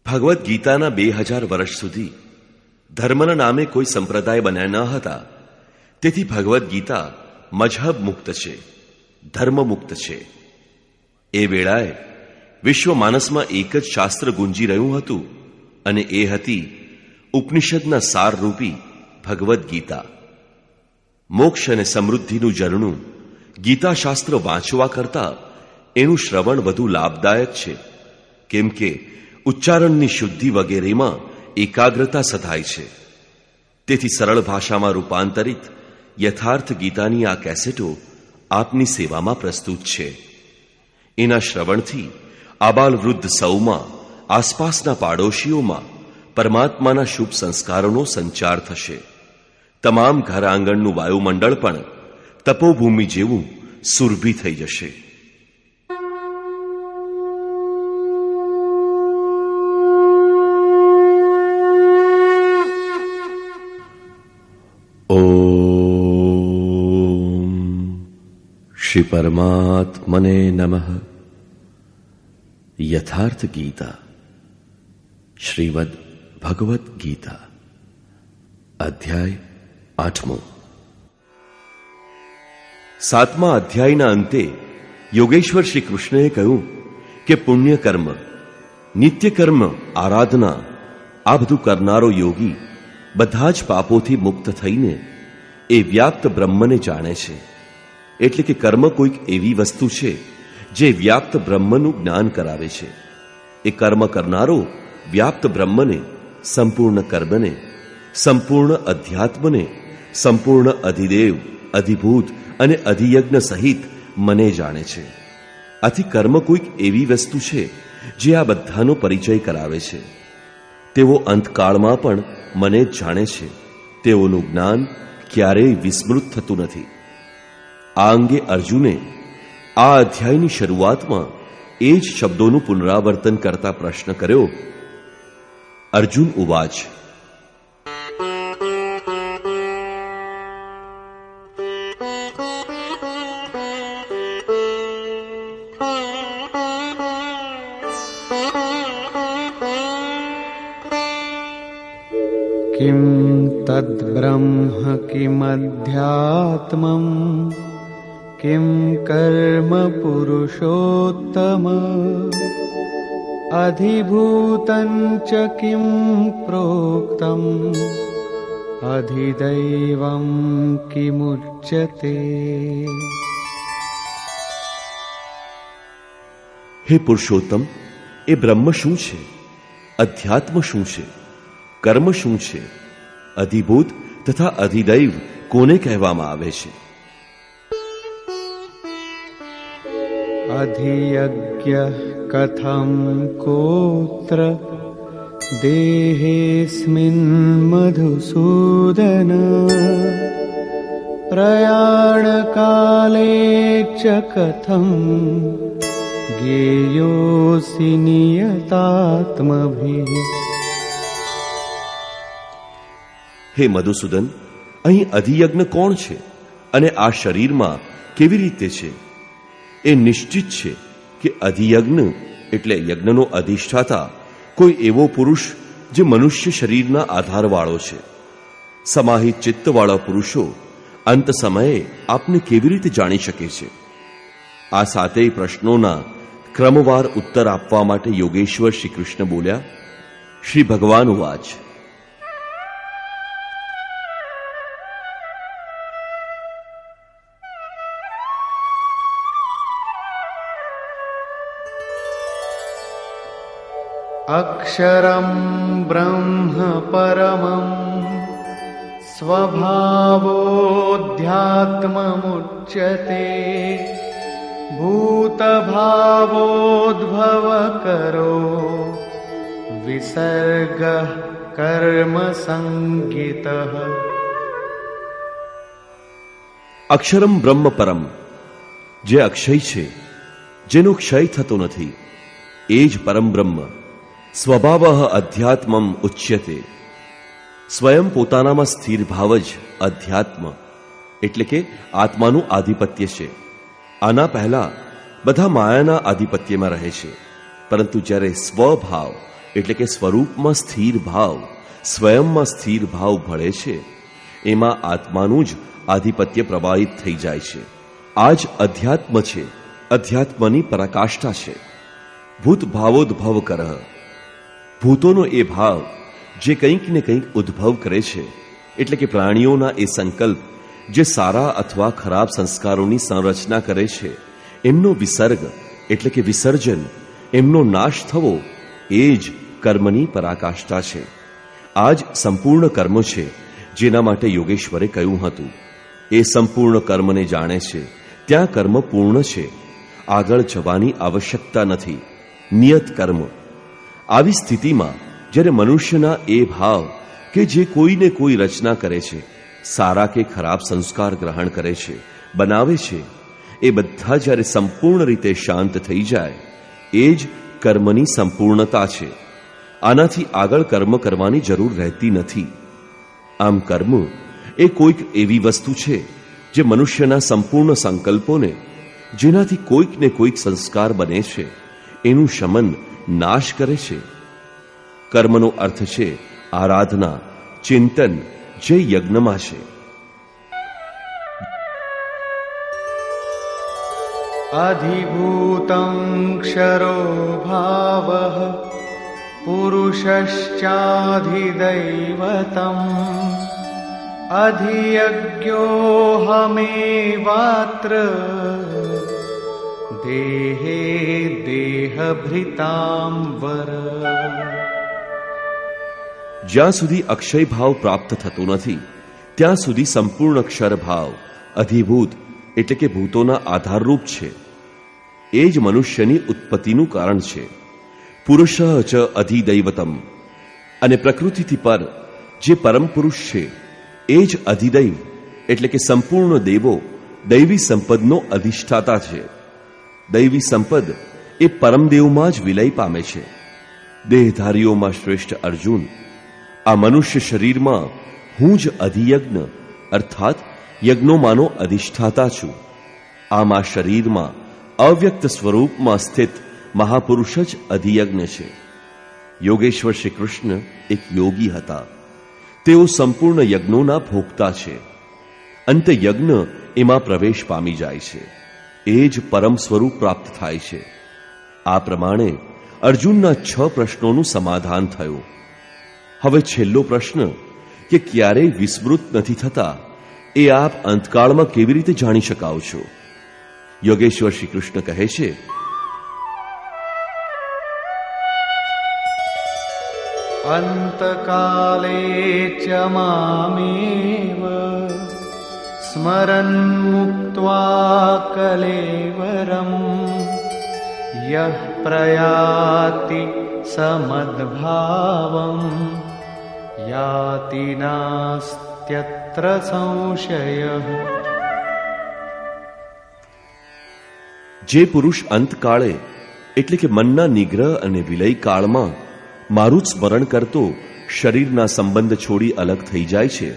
ભગવદ્ ગીતાના 2000 વર્ષ સુધી ધર્મના નામે કોઈ સંપ્રદાય બન્યા ન હતા. તેથી ભગવદ્ ગીતા મજહબ મુક્ત છે, ધર્મ મુક્ત છે. એ વેળાએ વિશ્વ માનસમાં એક જ શાસ્ત્ર ગુંજી રહ્યું હતું, અને એ હતી ઉપનિષદના સારરૂપી ભગવદ્ ગીતા. મોક્ષ અને સમૃદ્ધિનું ઝરણું ગીતા શાસ્ત્ર વાંચવા કરતા એનું શ્રવણ વધુ લાભદાયક છે, કેમ કે ઉચ્ચારણની શુદ્ધિ વગેરેમાં એકાગ્રતા સધાય છે. તેથી સરળ ભાષામાં રૂપાંતરિત યથાર્થ ગીતાની આ કેસેટો આપની સેવામાં પ્રસ્તુત છે. એના શ્રવણથી આબાલ વૃદ્ધ સૌમાં, આસપાસના પાડોશીઓમાં પરમાત્માના શુભ સંસ્કારોનો સંચાર થશે. તમામ ઘર આંગણનું વાયુમંડળ પણ તપોભૂમિ જેવું સુરભી થઈ જશે. ઓમ શ્રી પરમાત્મને નમઃ. યથાર્થ ગીતા, શ્રીમદ ભગવદ્ ગીતા, અધ્યાય 8. 7મા અધ્યાયના અંતે યોગેશ્વર શ્રી કૃષ્ણએ કહ્યું કે પુણ્ય કર્મ, નિત્ય કર્મ, આરાધના આ બધું કરનારો યોગી બધા જ પાપોથી મુક્ત થઈને એ વ્યાપ્ત બ્રહ્મને જાણે છે. એટલે કે કર્મ કોઈક એવી વસ્તુ છે જે વ્યાપ્ત બ્રહ્મનું જ્ઞાન કરાવે છે. એ કર્મ કરનારો વ્યાપ્ત બ્રહ્મને, સંપૂર્ણ કર્મને, સંપૂર્ણ અધ્યાત્મને, સંપૂર્ણ અધિદેવ, અધિભૂત અને અધિયજ્ઞ સહિત મને જાણે છે. આથી કર્મ કોઈક એવી વસ્તુ છે જે આ બધાનો પરિચય કરાવે છે. તેઓ અંતકાળમાં પણ મને જ જાણે છે. તેઓનું જ્ઞાન ક્યારેય વિસ્મૃત થતું નથી. આ અંગે અર્જુને આ અધ્યાયની શરૂઆતમાં એ જ શબ્દોનું પુનરાવર્તન કરતા પ્રશ્ન કર્યો. અર્જુન ઉવાચ: કિમ તદ્બ્રહ્મ કિમધ્યાત્મં કિમ કર્મ પુરુષોત્તમ અધિભૂતં ચ કિમ પ્રોક્તમ અધિદૈવં કિમુચ્યતે. હે પુરુષોત્તમ, એ બ્રહ્મ શું છે? અધ્યાત્મ શું છે? કર્મ શું છે? અધિભૂત તથા અધિદૈવ કોને કહેવામાં આવે છે? અધિયજ્ઞ કથમ કોત્ર દેહેસ્મિન મધુસૂદન પ્રયાણ કાલે ચ કથમ જ્ઞેયોસી નિયતાત્મભિઃ. હે મધુસૂદન, અહીં અધિયજ્ઞ કોણ છે અને આ શરીરમાં કેવી રીતે છે? એ નિશ્ચિત છે કે અધિયજ્ઞ એટલે યજ્ઞનો અધિષ્ઠાતા કોઈ એવો પુરુષ જે મનુષ્ય શરીરના આધારવાળો છે. સમાહિત ચિત્તવાળા પુરુષો અંત સમયે આપને કેવી રીતે જાણી શકે છે? આ સાતેય પ્રશ્નોના ક્રમવાર ઉત્તર આપવા માટે યોગેશ્વર શ્રી કૃષ્ણ બોલ્યા. શ્રી ભગવાન ઉવાચ: અક્ષરમ બ્રહ્મ પરમં સ્વભાવોધ્યાત્મમુચ્યતે ભૂતભાવોદ્ભવ કરો વિસર્ગ કર્મ સંગીતઃ. અક્ષરમ બ્રહ્મ પરમ, જે અક્ષય છે, જેનો ક્ષય થતો નથી, એ જ પરમ બ્રહ્મ. સ્વભાવ અધ્યાત્મમ ઉચ્યતે, સ્વયં પોતાનામાં સ્થિર ભાવ જ અધ્યાત્મ એટલે કે આત્માનું આધિપત્ય છે. આના પહેલા બધા માયાના આધિપત્યમાં રહે છે, પરંતુ જ્યારે સ્વભાવ એટલે કે સ્વરૂપમાં સ્થિર ભાવ, સ્વયંમાં સ્થિર ભાવ ભળે છે, એમાં આત્માનું જ આધિપત્ય પ્રવાહિત થઈ જાય છે. આ જ અધ્યાત્મ છે, અધ્યાત્મની પરાકાષ્ઠા છે. ભૂત ભાવોદ્ભવ કરહ, ભૂતોનો એ ભાવ જે કંઈક ને કંઈક ઉદ્ભવ કરે છે, એટલે કે પ્રાણીઓના એ સંકલ્પ જે સારા અથવા ખરાબ સંસ્કારોની સંરચના કરે છે, એમનો વિસર્ગ એટલે કે વિસર્જન, એમનો નાશ થવો, એ જ કર્મની પરાકાષ્ઠા છે. આ જ સંપૂર્ણ કર્મ છે જેના માટે યોગેશ્વરે કહ્યું હતું, એ સંપૂર્ણ કર્મને જાણે છે ત્યાં કર્મ પૂર્ણ છે, આગળ જવાની આવશ્યકતા નથી, નિયત કર્મ. આવી સ્થિતિમાં જ્યારે મનુષ્યના એ ભાવ કે જે કોઈને કોઈ રચના કરે છે, સારા કે ખરાબ સંસ્કાર ગ્રહણ કરે છે, બનાવે છે, એ બધા જ્યારે સંપૂર્ણ રીતે શાંત થઈ જાય, એ જ કર્મની સંપૂર્ણતા છે. આનાથી આગળ કર્મ કરવાની જરૂર રહેતી નથી. આમ કર્મ એ કોઈક એવી વસ્તુ છે જે મનુષ્યના સંપૂર્ણ સંકલ્પોને, જેનાથી કોઈક ને કોઈક સંસ્કાર બને છે, એનું શમન, નાશ કરે છે. કર્મનો અર્થ છે આરાધના, ચિંતન, જે યજ્ઞમાં છે. અધિભૂતં ક્ષરો ભાવઃ પુરુષશ્ચાધિદૈવતં અધિયજ્ઞોહમેવાત્ર દેહે દેહભૃતાં વર. જ્યાં સુધી અક્ષય ભાવ પ્રાપ્ત થતો નથી ત્યાં સુધી સંપૂર્ણ અક્ષર ભાવ, અધિભૂત એટલે કે ભૂતોના આધારરૂપ છે. એ જ મનુષ્યની ઉત્પત્તિનું કારણ છે. પુરુષ ચ અધિદૈવતમ, અને પ્રકૃતિથી પર જે પરમ પુરુષ છે એ જ અધિદૈવ એટલે કે સંપૂર્ણ દેવો, દૈવી સંપદનો અધિષ્ઠાતા છે. દૈવી સંપદ એ પરમદેવમાં જ વિલય પામે છે. દેહધારીઓમાં શ્રેષ્ઠ અર્જુન, આ મનુષ્ય શરીરમાં હું જ અધિયજ્ઞ અર્થાત યજ્ઞોમાંનો અધિષ્ઠાતા છું. આમ આ શરીરમાં અવ્યક્ત સ્વરૂપમાં સ્થિત મહાપુરુષ જ અધિયજ્ઞ છે. યોગેશ્વર શ્રી કૃષ્ણ એક યોગી હતા. તેઓ સંપૂર્ણ યજ્ઞોના ભોગતા છે. અંતે યજ્ઞ એમાં પ્રવેશ પામી જાય છે, એ જ પરમ સ્વરૂપ પ્રાપ્ત થાય છે. આ પ્રમાણે અર્જુનના 6 પ્રશ્નોનું સમાધાન થયું. હવે છેલ્લો પ્રશ્ન કે ક્યારેય વિસ્મૃત નથી થતા, એ આપ અંતકાળમાં કેવી રીતે જાણી શકાવ છો? યોગેશ્વર શ્રી કૃષ્ણ કહે છે, અંતકાલે ચ મામેવ સ્મરન મુક્ત્વા કલેવરમ યહ પ્રયાતિ સમદ્ભાવમ યાતિ નાસ્ત્યત્ર સંશયઃ. જે પુરુષ અંતકાળે એટલે કે મનના નિગ્રહ અને વિલય કાળમાં મારું જ સ્મરણ કરતો શરીરના સંબંધ છોડી અલગ થઈ જાય છે,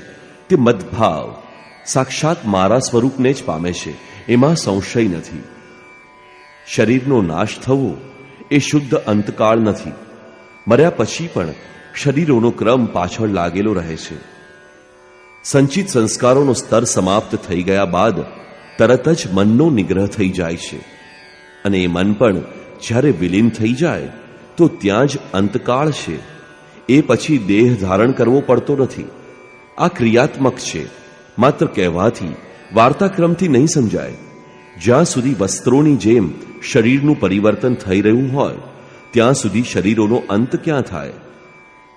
તે મદભાવ સાક્ષાત મારા સ્વરૂપને જ પામે છે, એમાં સંશય નથી. શરીરનો નાશ થવો એ શુદ્ધ અંતકાળ નથી. મર્યા પછી પણ શરીરોનો ક્રમ પાછળ લાગેલો રહે છે. સંચિત સંસ્કારોનો સ્તર સમાપ્ત થઈ ગયા બાદ તરત જ મનનો નિગ્રહ થઈ જાય છે, અને એ મન પણ જ્યારે વિલીન થઈ જાય તો ત્યાં જ અંતકાળ છે. એ પછી દેહ ધારણ કરવો પડતો નથી. આ ક્રિયાત્મક છે, માત્ર કહેવાથી, વાર્તાક્રમથી નહીં સમજાય. જ્યાં સુધી વસ્ત્રોની જેમ શરીરનું પરિવર્તન થઈ રહ્યું હોય ત્યાં સુધી શરીરોનો અંત ક્યાં થાય?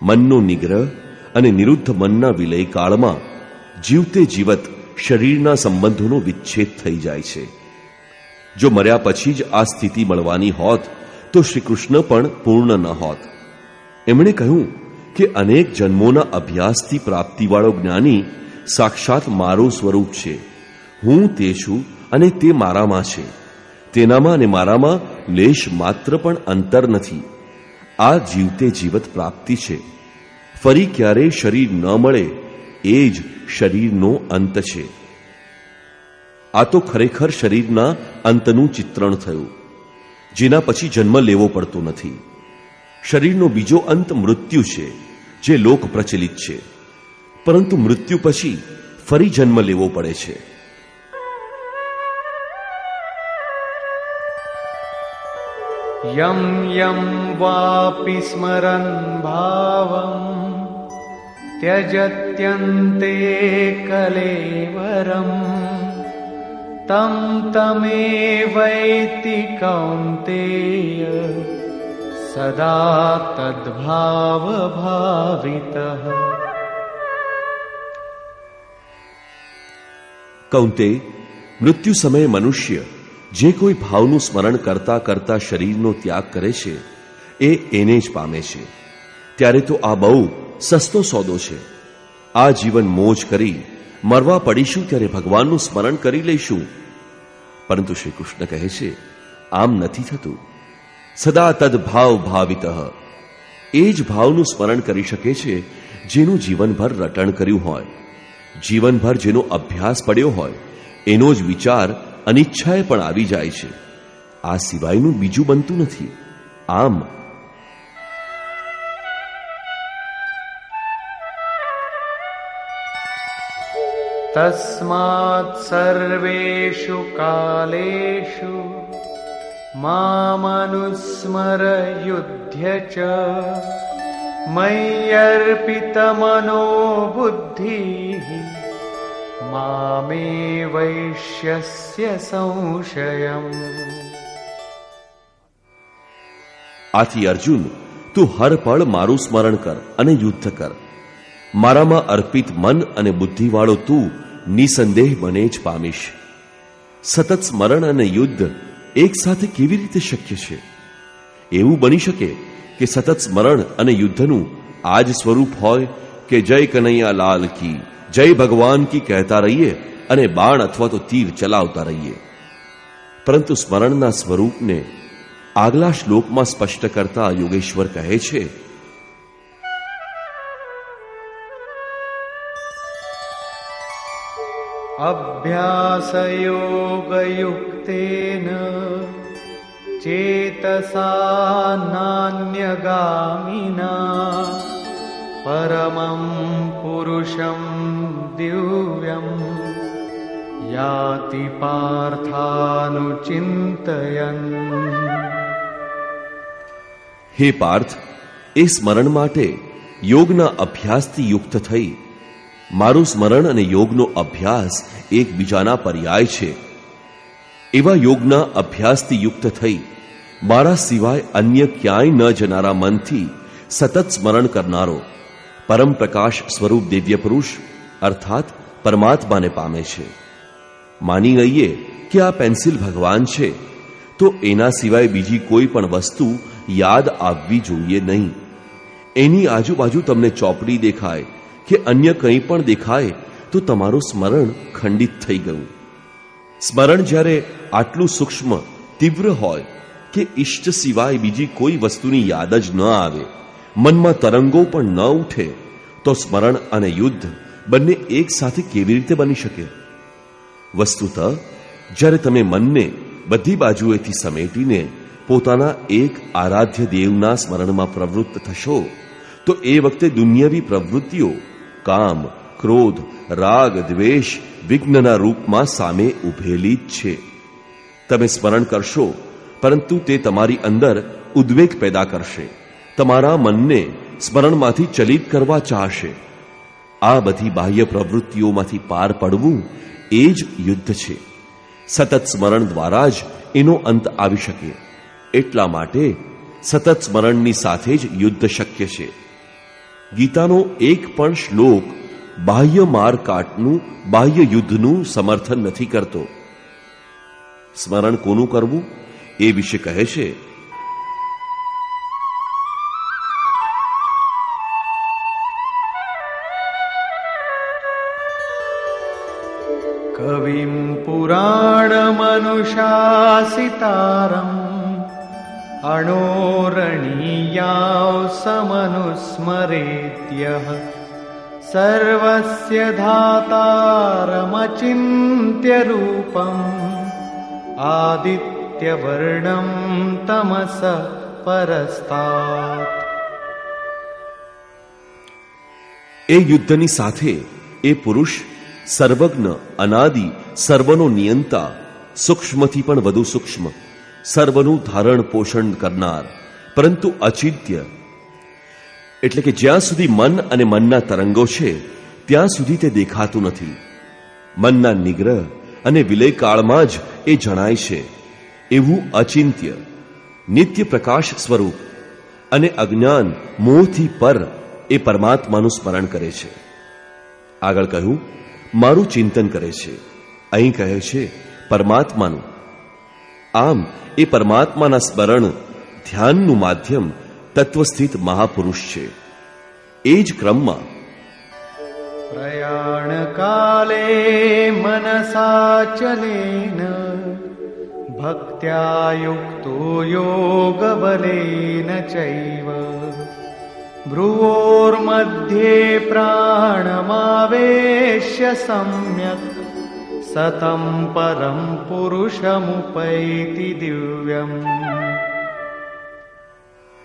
મનનો નિગ્રહ અને નિરુદ્ધ મનના વિલય કાળમાં જીવતે જીવત શરીરના સંબંધોનો વિચ્છેદ થઈ જાય છે. જો મર્યા પછી જ આ સ્થિતિ મળવાની હોત તો શ્રી કૃષ્ણ પણ પૂર્ણ ન હોત. એમણે કહ્યું કે અનેક જન્મોના અભ્યાસથી પ્રાપ્તિવાળો જ્ઞાની સાક્ષાત મારું સ્વરૂપ છે. હું તે છું અને તે મારામાં છે. તેનામાં અને મારામાં લેશ માત્ર પણ અંતર નથી. આ જીવતે જીવત પ્રાપ્તિ છે. ફરી ક્યારેય શરીર ન મળે એ જ શરીરનો અંત છે. આ તો ખરેખર શરીરના અંતનું ચિત્રણ થયું, જેના પછી જન્મ લેવો પડતો નથી. શરીરનો બીજો અંત મૃત્યુ છે, જે લોક પ્રચલિત છે, પરંતુ મૃત્યુ પછી ફરી જન્મ લેવો પડે છે. યમ યમ વાપી સ્મરન ભાવં त्यजत्यन्ते कलेवरम् तं तमेवैति कौन्तेय सदा तद्भाव भावितः. કૌંતે, મૃત્યુ સમયે મનુષ્ય જે કોઈ ભાવનું સ્મરણ કરતા કરતા શરીરનો ત્યાગ કરે છે એ એને જ પામે છે. ત્યારે તો આ બહુ સસ્તો સોદો છે. આ જીવન મોજ કરી મરવા પડીશું ત્યારે ભગવાનનું સ્મરણ કરી લઈશું. પરંતુ શ્રી કૃષ્ણ કહે છે આમ નથી થતું. સદા તદભાવ ભાવિતઃ, એ જ ભાવનું સ્મરણ કરી શકે છે જેનું જીવનભર રટણ કર્યું હોય, જીવનભર જેનો અભ્યાસ પડ્યો હોય, એનો જ વિચાર અનિચ્છાએ પણ આવી જાય છે. આ સિવાયનું બીજું બનતું નથી. આમ તસ્માત્ સર્વેષુ કાલેષુ મામનુસ્મર યુધ્ય ચ મય્યર્પિતમનો બુદ્ધિઃ મામે વૈશ્યસ્ય સંશયમ. આથી અર્જુન, તું હર પળ મારું સ્મરણ કર અને યુદ્ધ કર. મારામાં અર્પિત મન અને બુદ્ધિવાળો તું નિસંદેહ મને જ પામીશ. સતત સ્મરણ અને યુદ્ધ એક સાથે કેવી રીતે શક્ય છે? એવું બની શકે કે સતત સ્મરણ અને યુદ્ધનું આ જ સ્વરૂપ હોય કે જય કનૈયા લાલ કી, જય ભગવાન કી કહેતા રહીએ અને બાણ અથવા તો તીર ચલાવતા રહીએ. પરંતુ સ્મરણના સ્વરૂપને આગલા શ્લોકમાં સ્પષ્ટ કરતા યોગેશ્વર કહે છે, અભ્યાસયોગયુક્તેન ચેતસા નાન્યગામિના પરમં પુરુષં દિવ્યં યાતિ પાર્થાનુચિંતયન. હે પાર્થ, એ સ્મરણ માટે યોગના અભ્યાસથી યુક્ત થઈ. મારું સ્મરણ અને યોગનો અભ્યાસ એકબીજાના પર્યાય છે. એવા યોગના અભ્યાસથી યુક્ત થઈ મારા સિવાય અન્ય ક્યાંય ન જનારા મનથી સતત સ્મરણ કરનારો પરમ પ્રકાશ સ્વરૂપ દિવ્ય પુરુષ અર્થાત પરમાત્માને પામે છે. માની લઈએ કે આ પેન્સિલ ભગવાન છે, તો એના સિવાય બીજી કોઈ પણ વસ્તુ યાદ આવવી જોઈએ નહીં. એની આજુબાજુ તમને ચોપડી દેખાય કે અન્ય કંઈ પણ દેખાય તો તમારું સ્મરણ ખંડિત થઈ ગયું. સ્મરણ જ્યારે આટલું સૂક્ષ્મ તીવ્ર હોય કે ઇષ્ટ સિવાય બીજી કોઈ વસ્તુની યાદ જ ન આવે, મનમાં તરંગો પણ ન ઉઠે, તો સ્મરણ અને યુદ્ધ બંને એક સાથે કેવી રીતે બની શકે? વસ્તુતઃ જ્યારે તમે મનને બધી બાજુએથી સમેટીને પોતાના એક આરાધ્ય દેવના સ્મરણમાં પ્રવૃત્ત થશો, તો એ વખતે દુન્યવી પ્રવૃત્તિઓ કામ, ક્રોધ, રાગ, દ્વેષ વિઘ્નના રૂપમાં સામે ઉભેલી જ છે. તમે સ્મરણ કરશો, પરંતુ તે તમારી અંદર ઉદ્વેગ પેદા કરશે, તમારા મનને સ્મરણમાંથી ચલિત કરવા ચાહશે. આ બધી બાહ્ય પ્રવૃત્તિઓમાંથી પાર પડવું એ જ યુદ્ધ છે. સતત સ્મરણ દ્વારા જ એનો અંત આવી શકે. એટલા માટે સતત સ્મરણની સાથે જ યુદ્ધ શક્ય છે. ગીતાનો એક પણ શ્લોક બાહ્ય મારકાટનું, બાહ્ય યુદ્ધનું સમર્થન નથી કરતો. સ્મરણ કોનું કરવું એ વિશે કહે છે, કવિં પુરાણમનુશાસિતારં અણોરણીયાવ સમનુસ્મરેત્યઃ સર્વસ્ય ધાતારમચિંત્ય રૂપં આદિત્યવર્ણં તમસ परस्तात्। એ યુદ્ધની સાથે એ પુરુષ સર્વજ્ઞ, અનાદિ, સર્વનો નિયંતા, સૂક્ષ્મથી પણ વધુ સૂક્ષ્મ, સર્વનું ધારણ પોષણ કરનાર, પરંતુ અચિંત્ય, એટલે કે જ્યાં સુધી મન અને મનના તરંગો છે ત્યાં સુધી તે દેખાતું નથી. મનના નિગ્રહ અને વિલય કાળમાં જ એ જણાય છે એવું અચિંત્ય, નિત્ય પ્રકાશ સ્વરૂપ અને અજ્ઞાન મોહથી પર એ પરમાત્માનું સ્મરણ કરે છે. આગળ કહ્યું મારું ચિંતન કરે છે, અહીં કહે છે પરમાત્માનું. આમ એ પરમાત્માના સ્મરણ ધ્યાનનું માધ્યમ તત્વસ્થિત મહાપુરુષ છે. એ જ ક્રમમાં પ્રયાણ કાલે મનસાચલેન ભક્ત્યા યુક્તો યોગ બલેન ચૈવ ભ્રુવોર્મધ્યે પ્રાણમાવેશ્ય સમ્યક સતમ પરમ પુરુષમુપૈતિ દિવ્યમ.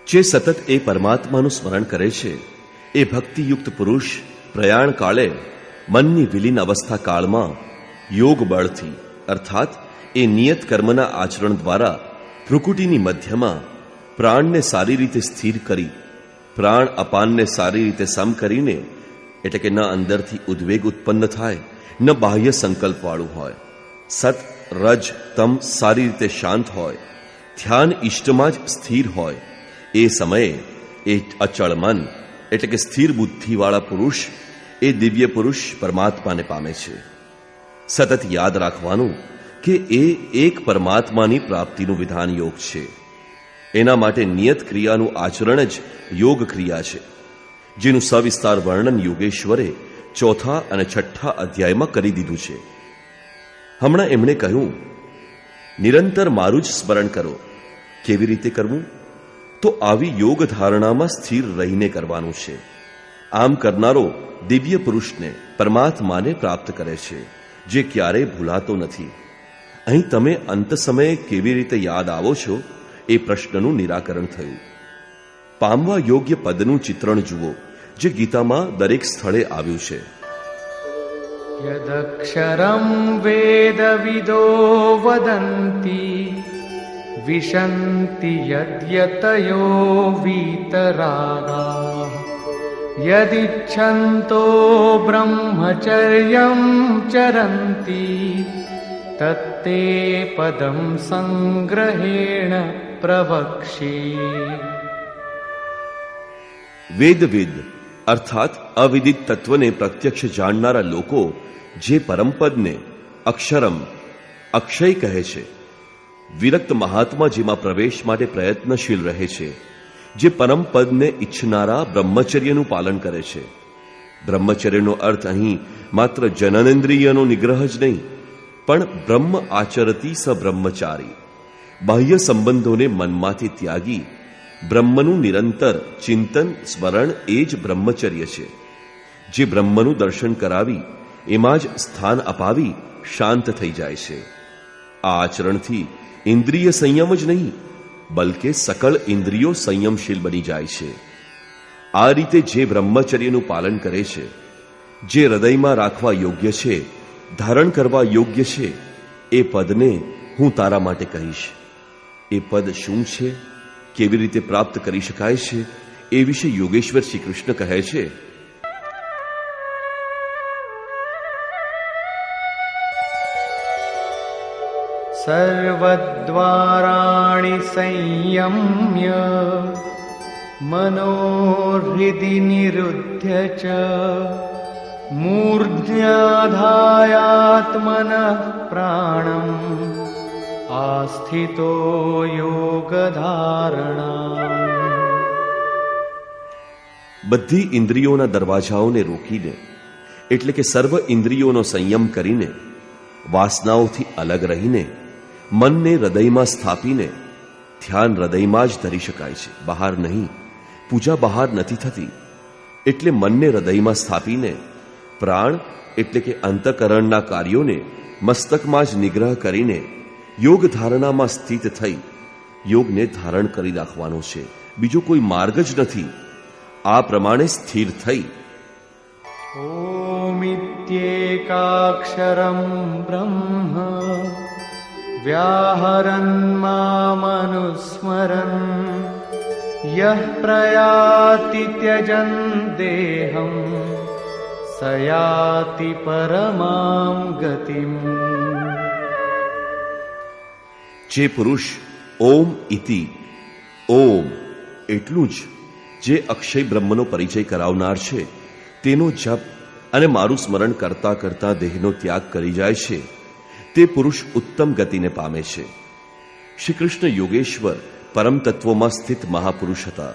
જે સતત એ પરમાત્માનું સ્મરણ કરે છે એ ભક્તિયુક્ત પુરુષ પ્રયાણ કાળે મનની વિલીન અવસ્થા કાળમાં યોગ બળથી અર્થાત એ નિયત કર્મના આચરણ દ્વારા ભ્રુકુટીની મધ્યમાં પ્રાણને સારી રીતે સ્થિર કરી, પ્રાણ અપાનને સારી રીતે સમ કરીને, એટલે કે ન અંદરથી ઉદ્વેગ ઉત્પન્ન થાય, ન બાહ્ય સંકલ્પવાળું હોય, સત રજ તમ સારી રીતે શાંત હોય, ધ્યાન ઇષ્ટમાં જ સ્થિર હોય, એ સમયે એ અચળ મન એટલે કે સ્થિર બુદ્ધિવાળા પુરુષ એ દિવ્ય પુરુષ પરમાત્માને પામે છે. સતત યાદ રાખવાનું કે એ એક પરમાત્માની પ્રાપ્તિનું વિધાન યોગ છે. એના માટે નિયત ક્રિયાનું આચરણ જ યોગ ક્રિયા છે, જેનું સવિસ્તાર વર્ણન યોગેશ્વરે 4 અને 6 અધ્યાયમાં કરી દીધું છે. હમણાં એમણે કહ્યું નિરંતર મારું જ સ્મરણ કરો. કેવી રીતે કરવું? તો આવી યોગ ધારણામાં સ્થિર રહીને કરવાનું છે. આમ કરનારો દિવ્ય પુરુષને પરમાત્માને પ્રાપ્ત કરે છે, જે ક્યારેય ભૂલાતો નથી. અહીં તમે અંત સમયે કેવી રીતે યાદ આવો છો એ પ્રશ્નનું નિરાકરણ થયું. પામવા યોગ્ય પદનું ચિત્રણ જુઓ, જે ગીતામાં દરેક સ્થળે આવ્યું છે. યદક્ષરં વેદવિદો વદન્તિ વિશન્તિ યદ્યતયો વીતરાગા યદિચ્છન્તો બ્રહ્મચર્યં ચરન્તિ તત્તે પદમ સંગ્रहेण પ્રવક્ષ્યે. વેદવિદ અર્થાત અવિદિત તત્વને પ્રત્યક્ષ જાણનારા લોકો જે પરમપદને અક્ષરમ અક્ષય કહે છે, વિરક્ત મહાત્મા જેમાં પ્રવેશ માટે પ્રયત્નશીલ રહે છે, જે પરમપદને ઈચ્છનારા બ્રહ્મચર્યનું પાલન કરે છે. બ્રહ્મચર્યનો અર્થ અહીં માત્ર જનનેન્દ્રિયનો નિગ્રહ જ નહીં, પણ બ્રહ્મ આચરતી સ બ્રહ્મચારી, બાહ્ય સંબંધોને મનમાંથી ત્યાગી બ્રહ્મનું નિરંતર ચિંતન સ્મરણ એ જ બ્રહ્મચર્ય છે. જે બ્રહ્મનું દર્શન કરાવી એમાં જ સ્થાન અપાવી શાંત થઈ જાય છે. આ આચરણથી ઇન્દ્રિય સંયમ જ નહીં, બલકે સકળ ઇન્દ્રિયો સંયમશીલ બની જાય છે. આ રીતે જે બ્રહ્મચર્યનું પાલન કરે છે, જે હૃદયમાં રાખવા યોગ્ય છે, ધારણ કરવા યોગ્ય છે, એ પદને હું તારા માટે કહીશ. એ પદ શું છે, કેવી રીતે પ્રાપ્ત કરી શકાય છે, એ વિશે યોગેશ્વર શ્રી કૃષ્ણ કહે છે. સર્વદ્વારાણિ સંયમ્ય મનોહૃદિ નિરુધ્ય ચ મૂર્ધ્યાધાયાત્મનઃ પ્રાણમ આસ્થિતો યોગધારણા. બધી ઇન્દ્રિયોના દરવાજાઓને રોકીને, એટલે કે સર્વ ઇન્દ્રિયોનો સંયમ કરીને, વાસનાઓથી અલગ રહીને, મનને હૃદયમાં સ્થાપીને ધ્યાન હૃદયમાં જ ધરી શકાય છે, બહાર નહીં. પૂજા બહાર નથી થતી. એટલે મનને હૃદયમાં સ્થાપીને પ્રાણ એટલે કે અંતઃકરણના કાર્યોને મસ્તકમાં જ નિગ્રહ કરીને યોગ ધારણામાં સ્થિત થઈ યોગને ધારણ કરી રાખવાનો છે, બીજો કોઈ માર્ગ જ નથી. આ પ્રમાણે સ્થિર થઈ ઓમિત્યેકાક્ષરં બ્રહ્મ વ્યાહરન મામનુસ્મરન યહ પ્રયાતિ ત્યજન દેહં સયાતિ પરમાં ગતિમ. જે પુરુષ ઓમ ઇતિ, ઓમ એટલું જ જે અક્ષય બ્રહ્મનો પરિચય કરાવનાર છે, તેનો જપ અને મારું સ્મરણ કરતા કરતા દેહનો ત્યાગ કરી જાય છે, તે પુરુષ ઉત્તમ ગતિને પામે છે. શ્રી કૃષ્ણ યોગેશ્વર પરમ તત્વોમાં સ્થિત મહાપુરુષ હતા,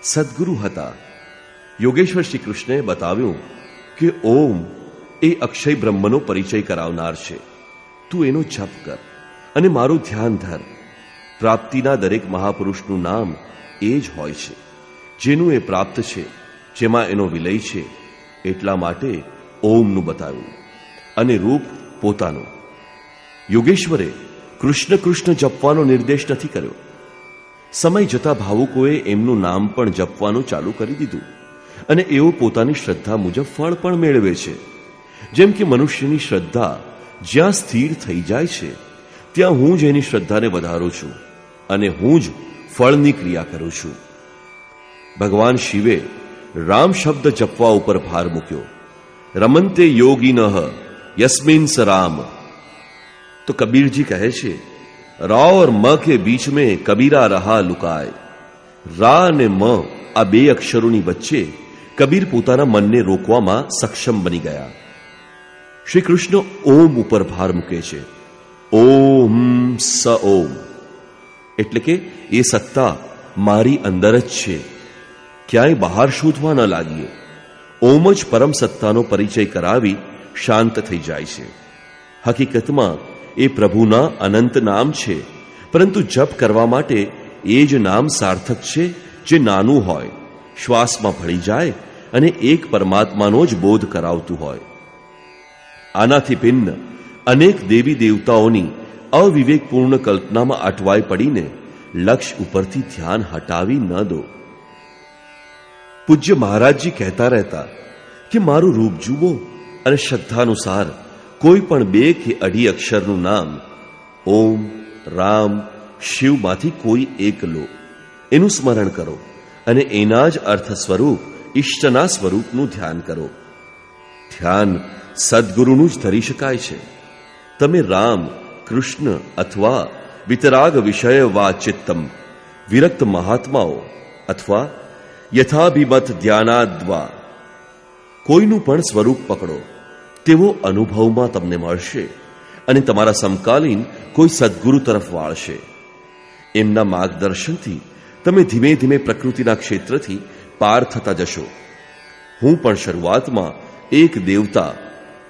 સદગુરુ હતા. યોગેશ્વર શ્રી કૃષ્ણે બતાવ્યું કે ઓમ એ અક્ષય બ્રહ્મનો પરિચય કરાવનાર છે. તું એનો જપ કર અને મારું ધ્યાન ધર. પ્રાપ્તિના દરેક મહાપુરુષનું નામ એ જ હોય છે, જેનું એ પ્રાપ્ત છે, જેમાં એનો વિલય છે. એટલા માટે ઓમનું બતાવ્યું અને રૂપ પોતાનું. યોગેશ્વરે કૃષ્ણ કૃષ્ણ જપવાનો નિર્દેશ નથી કર્યો. સમય જતા ભાવુકોએ એમનું નામ પણ જપવાનું ચાલુ કરી દીધું અને એઓ પોતાની શ્રદ્ધા મુજબ ફળ પણ મેળવે છે. જેમ કે મનુષ્યની શ્રદ્ધા જ્યાં સ્થિર થઈ જાય છે, ત્યાં હું જ એની શ્રદ્ધાને વધારું છું અને હું જ ફળની ક્રિયા કરું છું. ભગવાન શિવે રામ શબ્દ જપવા ઉપર ભાર મૂક્યો. રમંતે યોગિનઃ યસ્મિન સ રામ. તો કબીરજી કહે છે, રા और म के बीच में कबीरा रहा लुकाय. રા અને મ આ બે અક્ષરોની વચ્ચે કબીર પોતાના મનને રોકવામાં સક્ષમ બની ગયા. શ્રી કૃષ્ણ ઓમ ઉપર ભાર મૂકે છે. ઓમ સ ઓમ એટલે કે એ સત્તા મારી અંદર જ છે, ક્યાંય બહાર શોધવા ન લાગીએ. ઓમ જ પરમ સત્તાનો પરિચય કરાવી શાંત થઈ જાય છે. હકીકતમાં એ પ્રભુના અનંત નામ છે, પરંતુ જપ કરવા માટે એ જ નામ સાર્થક છે, જે નાનું હોય, શ્વાસમાં ભળી જાય અને એક પરમાત્માનો જ બોધ કરાવતું હોય. આનાથી ભિન્ન અનેક દેવી દેવતાઓની અવિવેકપૂર્ણ કલ્પનામાં અટવાઈ પડીને લક્ષ્ય ઉપરથી ધ્યાન હટાવી ન દો. પૂજ્ય મહારાજજી કહેતા રહેતા કે મારું રૂપ જુઓ અને શ્રદ્ધાનુસાર કોઈ પણ 2 કે અઢી અક્ષરનું નામ ઓમ, રામ, શિવમાંથી કોઈ એક લો, એનું સ્મરણ કરો અને એના જ અર્થ સ્વરૂપ ઈષ્ટના સ્વરૂપનું ધ્યાન કરો. ધ્યાન સદગુરુનું જ ધરી શકાય છે. તમે રામ, કૃષ્ણ અથવા વિતરાગ વિષય વા ચિત્તમ વિરક્ત મહાત્માઓ અથવા યથાભિમત ધ્યાનાદ્વા કોઈનું પણ સ્વરૂપ પકડો, તેવો અનુભવમાં તમને મળશે અને તમારા સમકાલીન કોઈ સદગુરુ તરફ વાળશે. એમના માર્ગદર્શનથી તમે ધીમે ધીમે પ્રકૃતિના ક્ષેત્રથી પાર થતા જશો. હું પણ શરૂઆતમાં એક દેવતા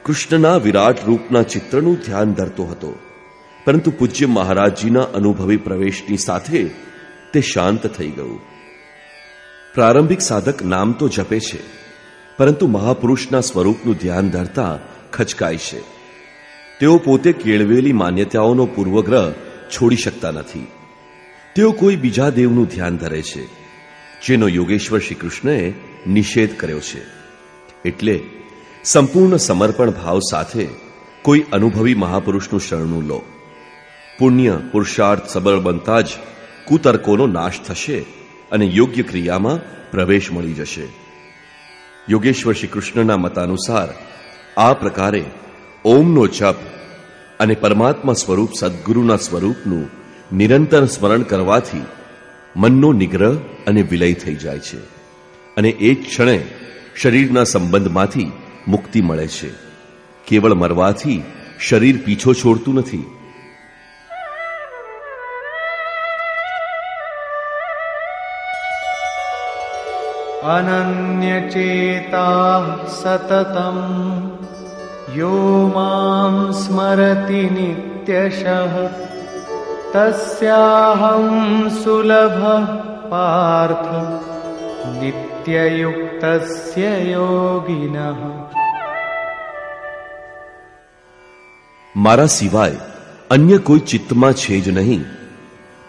કૃષ્ણના વિરાટ રૂપના ચિત્રનું ધ્યાન ધરતો હતો, પરંતુ પૂજ્ય મહારાજજીના અનુભવી પ્રવેશની સાથે તે શાંત થઈ ગયું. પ્રારંભિક સાધક નામ તો જપે છે, પરંતુ મહાપુરુષના સ્વરૂપનું ધ્યાન ધરતા ખચકાય છે. તેઓ પોતે કેળવેલી માન્યતાઓનો પૂર્વગ્રહ છોડી શકતા નથી. તેઓ કોઈ બીજા દેવનું ધ્યાન ધરે છે, જેનો યોગેશ્વર શ્રી કૃષ્ણએ નિષેધ કર્યો છે. એટલે સંપૂર્ણ સમર્પણ ભાવ સાથે કોઈ અનુભવી મહાપુરુષનું શરણું લો. પુણ્ય પુરુષાર્થ સબળ બનતા જ કુતર્કોનો નાશ થશે અને યોગ્ય ક્રિયામાં પ્રવેશ મળી જશે. યોગેશ્વર શ્રી કૃષ્ણના મતાનુસાર આ પ્રકારે ઓમનો જપ અને પરમાત્મા સ્વરૂપ સદગુરુના સ્વરૂપનું નિરંતર સ્મરણ કરવાથી મનનો નિગ્રહ અને વિલય થઈ જાય છે અને એ જ ક્ષણે શરીરના સંબંધમાંથી મુક્તિ મળે છે. કેવળ મરવાથી શરીર પીછો છોડતું નથી. અનન્યચેતા સતતમ યો માં સ્મરતિ નિત્યશઃ તસ્યાહં સુલભઃ પાર્થ નિત્યયુક્તસ્ય યોગિનઃ. મારા સિવાય અન્ય કોઈ ચિત્તમાં છે જ નહીં,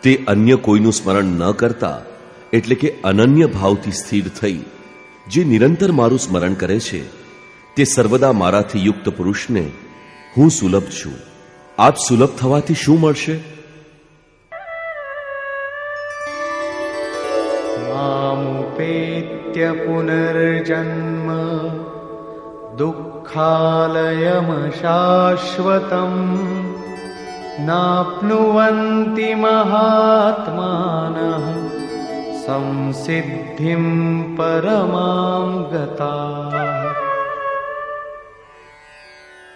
તે અન્ય કોઈનું સ્મરણ ન કરતા એટલે કે અનન્ય ભાવથી સ્થિર થઈ જે નિરંતર મારું સ્મરણ કરે છે તે સર્વદા મારાથી યુક્ત પુરુષને હું સુલભ છું. આપ સુલભ થવાથી શું મળશે? મામુપેત્ય પુનર્જન્મ દુઃખાલયમ શાશ્વતમ નાપ્નુવન્તિ મહાત્માનઃ સંસિદ્ધિમ પરમાં ગતા.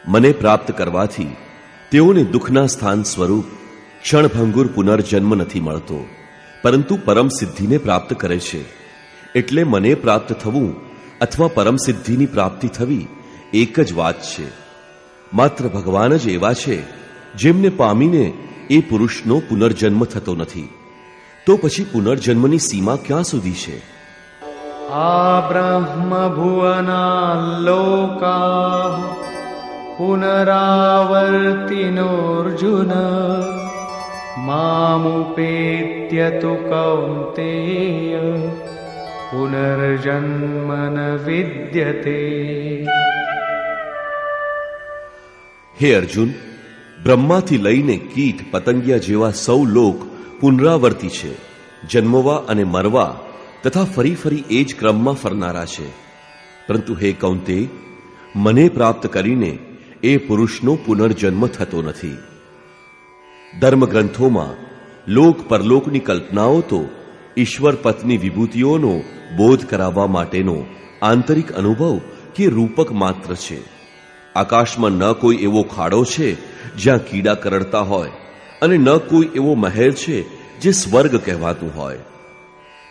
મને પ્રાપ્ત કરવાથી તેઓને દુઃખના સ્થાન સ્વરૂપ ક્ષણભંગુર પુનર્જન્મ નથી મળતો, પરંતુ પરમ સિદ્ધિને પ્રાપ્ત કરે છે. એટલે મને પ્રાપ્ત થવું અથવા પરમ સિદ્ધિની પ્રાપ્તિ થવી એક જ વાત છે. માત્ર ભગવાન જ એવા છે જેમને પામીને એ પુરુષનો પુનર્જન્મ થતો નથી. તો પછી પુનર્જન્મની સીમા ક્યાં સુધી છે? આ બ્રહ્મ ભુવના લોકા પુનરાવર્તિનોર્જુન મામુપેત્ય તુ કૌન્તેય પુનર્જન્મ ન વિદ્યતે. હે અર્જુન, બ્રહ્માથી લઈને કીટ પતંગિયા જેવા સૌ લોક પુનરાવર્તી છે, જન્મવા અને મરવા તથા ફરી ફરી એ જ ક્રમમાં ફરનારા છે. પરંતુ હે કૌંતે, મને પ્રાપ્ત કરીને એ પુરુષનો પુનર્જન્મ થતો નથી. ધર્મગ્રંથોમાં લોક પરલોકની કલ્પનાઓ તો ઈશ્વર પત્ની વિભૂતિઓનો બોધ કરાવવા માટેનો આંતરિક અનુભવ કે રૂપક માત્ર છે. આકાશમાં ન કોઈ એવો ખાડો છે જ્યાં કીડા કરડતા હોય, અને ન કોઈ એવો મહેલ છે જે સ્વર્ગ કહેવાતું હોય.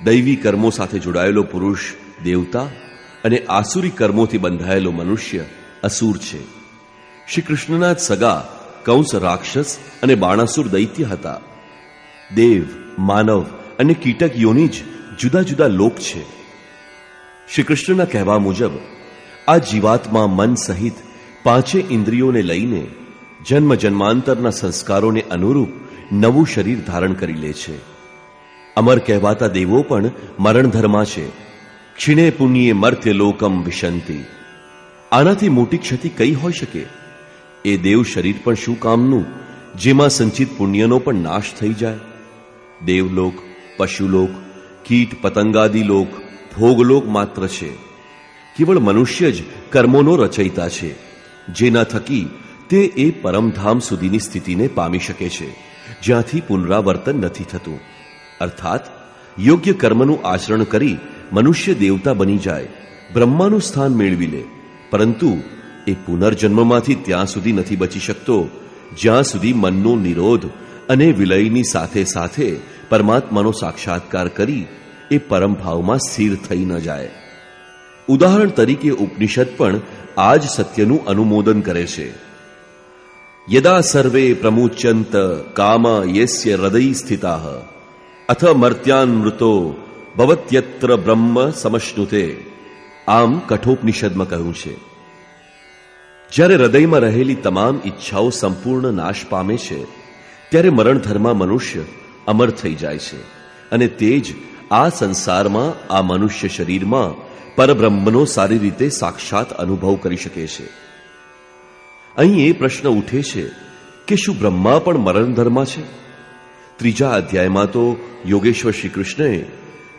દૈવી કર્મો સાથે જોડાયેલો પુરુષ દેવતા અને આસુરી કર્મોથી બંધાયેલો મનુષ્ય અસુર છે. શ્રી કૃષ્ણના જ સગા કંસ રાક્ષસ અને બાણાસુર દૈત્ય હતા. દેવ, માનવ અને કીટક યોની જ જુદા જુદા લોક છે. શ્રી કૃષ્ણના કહેવા મુજબ આ જીવાત્મા મન સહિત પાંચે ઇન્દ્રિયોને લઈને જન્મ જન્માંતરના સંસ્કારોને અનુરૂપ નવું શરીર ધારણ કરી લે છે. અમર કહેવાતા દેવો પણ મરણધર્મા છે. ક્ષીણે પુણ્યે મર્ત્ય લોકમ વિશંતિ. આનાથી મોટી ક્ષતિ કઈ હોઈ શકે? એ દેવ શરીર પણ શું કામનું, જેમાં સંચિત પુણ્યનો પણ નાશ થઈ જાય? દેવલોક, પશુલોક, કીટ પતંગાદી લોક ભોગલોક માત્ર છે. કેવળ મનુષ્ય જ કર્મોનો રચયિતા છે, જેના થકી તે એ પરમધામ સુધીની સ્થિતિને પામી શકે છે જ્યાંથી પુનરાવર્તન નથી થતું. અર્થાત યોગ્ય કર્મનું આચરણ કરી મનુષ્ય દેવતા બની જાય, બ્રહ્માનું સ્થાન મેળવી લે, પરંતુ એ પુનર્જન્મમાંથી ત્યાં સુધી નથી બચી શકતો જ્યાં સુધી મનનો નિરોધ અને વિલયની સાથે સાથે પરમાત્માનો સાક્ષાત્કાર કરી એ પરમભાવમાં સ્થિર થઈ ન જાય. ઉદાહરણ તરીકે ઉપનિષદ પણ આ જ સત્યનું અનુમોદન કરે છે. યદા સર્વે પ્રમુચ્યંત કામ યસ્ય હૃદય સ્થિતાઃ અથ મર્ત્યાન્મૃતો ભવત્યત્ર બ્રહ્મ સમશ્નુતે. આમ કઠોપનિષદમાં કહ્યું છે, જ્યારે હૃદયમાં રહેલી તમામ ઈચ્છાઓ સંપૂર્ણ નાશ પામે છે ત્યારે મરણધર્મા મનુષ્ય અમર થઈ જાય છે, અને તે જ આ સંસારમાં આ મનુષ્ય શરીરમાં પરબ્રહ્મનો સારી રીતે સાક્ષાત અનુભવ કરી શકે છે. અહીં એ પ્રશ્ન ઉઠે છે કે શું બ્રહ્મા પણ મરણધર્મા છે? ત્રીજા અધ્યાયમાં તો યોગેશ્વર શ્રી કૃષ્ણએ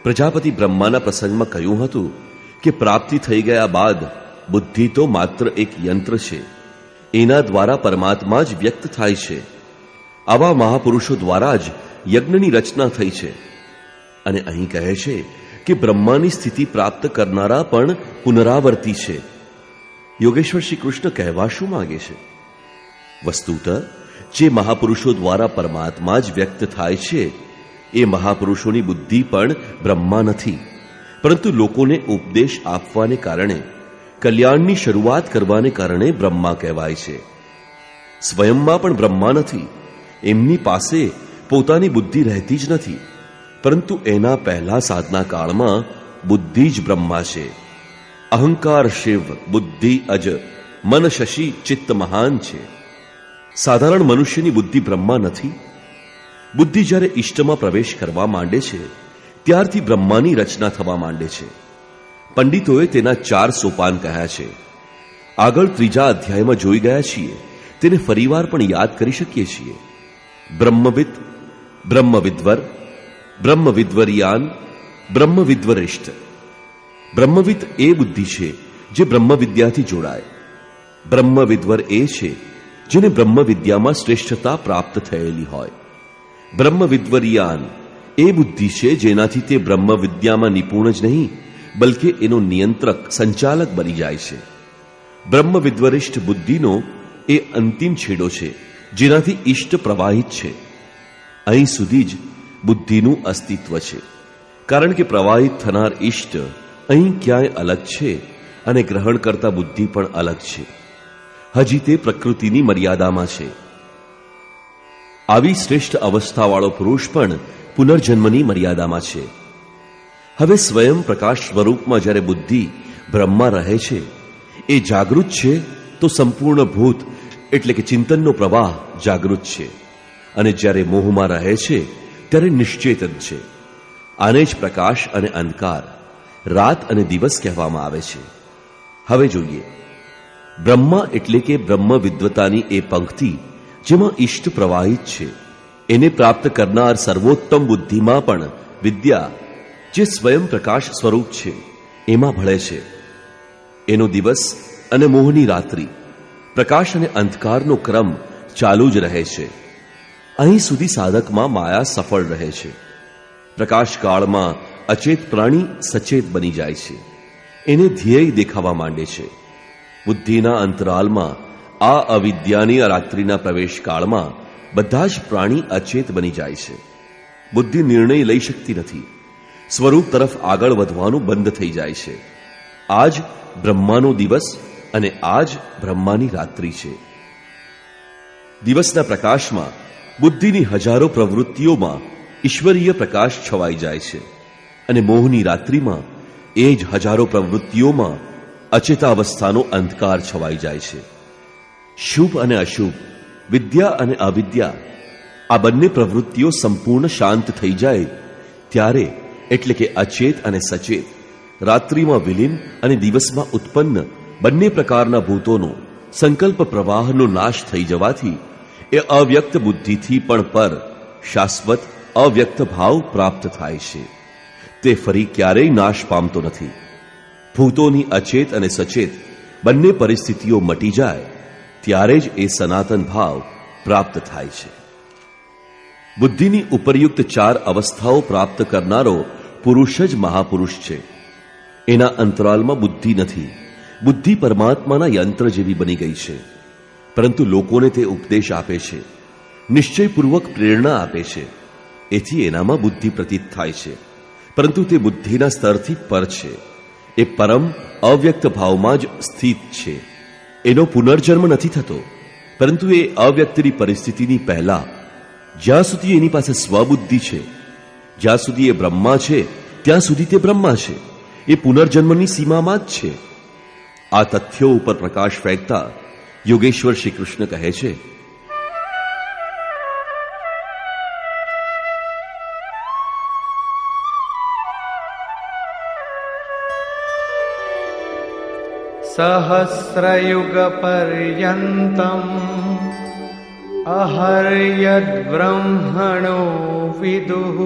પ્રજાપતિ બ્રહ્માના પ્રસંગમાં કહ્યું હતું કે પ્રાપ્તિ થઈ ગયા બાદ બુદ્ધિ તો માત્ર એક યંત્ર છે, એના દ્વારા પરમાત્મા જ વ્યક્ત થાય છે. આવા મહાપુરુષો દ્વારા જ યજ્ઞની રચના થઈ છે. અને અહીં કહે છે કે બ્રહ્માની સ્થિતિ પ્રાપ્ત કરનારા પણ પુનરાવર્તી છે. યોગેશ્વર શ્રી કૃષ્ણ કહેવા શું માંગે છે? વસ્તુતઃ જે મહાપુરુષો દ્વારા પરમાત્મા જ વ્યક્ત થાય છે એ મહાપુરુષોની બુદ્ધિ પણ બ્રહ્મા નથી, પરંતુ લોકોને ઉપદેશ આપવાને કારણે, કલ્યાણની શરૂઆત કરવાને કારણે બ્રહ્મા કહેવાય છે. સ્વયંમાં પણ બ્રહ્મા નથી. એમની પાસે પોતાની બુદ્ધિ રહેતી જ નથી, પરંતુ એના પહેલા સાધના કાળમાં બુદ્ધિ જ બ્રહ્મા છે. અહંકાર શિવ, બુદ્ધિ અજ, મન શશી, ચિત્ત મહાન છે. સાધારણ મનુષ્યની બુદ્ધિ બ્રહ્મા નથી. બુદ્ધિ જ્યારે ઇષ્ટમાં પ્રવેશ કરવા માંડે છે ત્યારથી બ્રહ્માની રચના થવા માંડે છે. પંડિતોએ તેના 4 સોપાન કહ્યા છે. આગળ 3જા અધ્યાયમાં જોઈ ગયા છીએ, તેને ફરીવાર પણ યાદ કરી શકીએ છીએ. બ્રહ્મવિદ, બ્રહ્મવિદ્વર, બ્રહ્મવિદ્વરિયાન, બ્રહ્મવિદ્વરિષ્ઠ. બ્રહ્મવિદ એ બુદ્ધિ છે જે બ્રહ્મવિદ્યાથી જોડાય. બ્રહ્મવિદ્વર એ છે જેને બ્રહ્મવિદ્યામાં શ્રેષ્ઠતા પ્રાપ્ત થયેલી હોય. બ્રહ્મવિદ્વરિયાન એ બુદ્ધિ છે જેનાથી તે બ્રહ્મવિદ્યામાં નિપુણ જ નહીં બલકે એનો નિયંત્રક, સંચાલક બની જાય છે. બ્રહ્મવિદ્વરિષ્ઠ બુદ્ધિનો એ અંતિમ છેડો છે જેનાથી ઇષ્ટ પ્રવાહિત છે. અહીં સુધી જ બુદ્ધિનું અસ્તિત્વ છે, કારણ કે પ્રવાહિત થનાર ઇષ્ટ અહીં ક્યાંય અલગ છે અને ગ્રહણ કરતા બુદ્ધિ પણ અલગ છે. હજી તે પ્રકૃતિની મર્યાદામાં છે. આવી શ્રેષ્ઠ અવસ્થાવાળો પુરુષ પણ પુનર્જન્મની મર્યાદામાં છે. હવે સ્વયં પ્રકાશ સ્વરૂપમાં જ્યારે બુદ્ધિ બ્રહ્મમાં રહે છે એ જાગૃત છે તો સંપૂર્ણ ભૂત એટલે કે ચિંતનનો પ્રવાહ જાગૃત છે, અને જ્યારે મોહમાં રહે છે ત્યારે નિશ્ચેતન છે. આને જ પ્રકાશ અને અંધકાર, રાત અને દિવસ કહેવામાં આવે છે. હવે જોઈએ, બ્રહ્મા એટલે કે બ્રહ્મ વિદ્વતાની એ પંક્તિ જેમાં ઇષ્ટ પ્રવાહિત છે, એને પ્રાપ્ત કરનાર સર્વોત્તમ બુદ્ધિમાં પણ વિદ્યા જે સ્વયં પ્રકાશ સ્વરૂપ છે એમાં ભળે છે. એનો દિવસ અને મોહની રાત્રિ, પ્રકાશ અને અંધકારનો ક્રમ ચાલુ જ રહે છે. અહીં સુધી સાધકમાં માયા સફળ રહે છે. પ્રકાશકાળમાં અચેત પ્રાણી સચેત બની જાય છે, એને ધ્યેય દેખાવા માંડે છે. બુદ્ધિના અંતરાલમાં આ અવિદ્યાની રાત્રિના પ્રવેશકાળમાં બધા જ પ્રાણી અચેત બની જાય છે. બુદ્ધિ નિર્ણય લઈ શકતી નથી, સ્વરૂપ તરફ આગળ વધવાનું બંધ થઈ જાય છે. આ જ બ્રહ્માનો દિવસ અને આ જ બ્રહ્માની રાત્રિ છે. દિવસના પ્રકાશમાં બુદ્ધિની હજારો પ્રવૃત્તિઓમાં ઈશ્વરીય પ્રકાશ છવાઈ જાય છે, અને મોહની રાત્રિમાં એ જ હજારો પ્રવૃત્તિઓમાં અચેતાવસ્થાનો અંધકાર છવાઈ જાય છે. શુભ અને અશુભ, વિદ્યા અને અવિદ્યા, આ બંને પ્રવૃત્તિઓ સંપૂર્ણ શાંત થઈ જાય ત્યારે, એટલે કે અચેત અને સચેત, રાત્રિમાં વિલીન અને દિવસમાં ઉત્પન્ન બંને પ્રકારના ભૂતોનો સંકલ્પ પ્રવાહનો નાશ થઈ જવાથી એ અવ્યક્ત બુદ્ધિથી પણ પર શાશ્વત અવ્યક્ત ભાવ પ્રાપ્ત થાય છે. તે ફરી ક્યારેય નાશ પામતો નથી. ભૂતોની અચેત અને સચેત બંને પરિસ્થિતિઓ મટી જાય ત્યારે જ એ સનાતન ભાવ પ્રાપ્ત થાય છે. બુદ્ધિની ઉપરયુક્ત 4 અવસ્થાઓ પ્રાપ્ત કરનારો પુરુષ જ મહાપુરુષ છે. એના અંતરાલમાં બુદ્ધિ નથી. બુદ્ધિ પરમાત્માના યંત્ર જેવી બની ગઈ છે, પરંતુ લોકોને તે ઉપદેશ આપે છે, નિશ્ચયપૂર્વક પ્રેરણા આપે છે. એથી એનામાં બુદ્ધિ પ્રતીત થાય છે, પરંતુ તે બુદ્ધિના સ્તરથી પર છે. એ પરમ અવ્યક્ત ભાવમાં જ સ્થિત છે. એનો પુનર્જન્મ નથી થતો, પરંતુ એ અવ્યક્તની પરિસ્થિતિની પહેલા જ્યાં સુધી એની પાસે સ્વબુદ્ધિ છે, જ્યાં સુધી એ બ્રહ્મા છે ત્યાં સુધી તે બ્રહ્મા છે. એ પુનર્જન્મની સીમામાં જ છે. આ તથ્યો ઉપર પ્રકાશ ફેંકતા યોગેશ્વર શ્રી કૃષ્ણ કહે છે, સહસ્રયુગ પર્યંતમ અહર્યદ બ્રહ્મણો વિદુઃ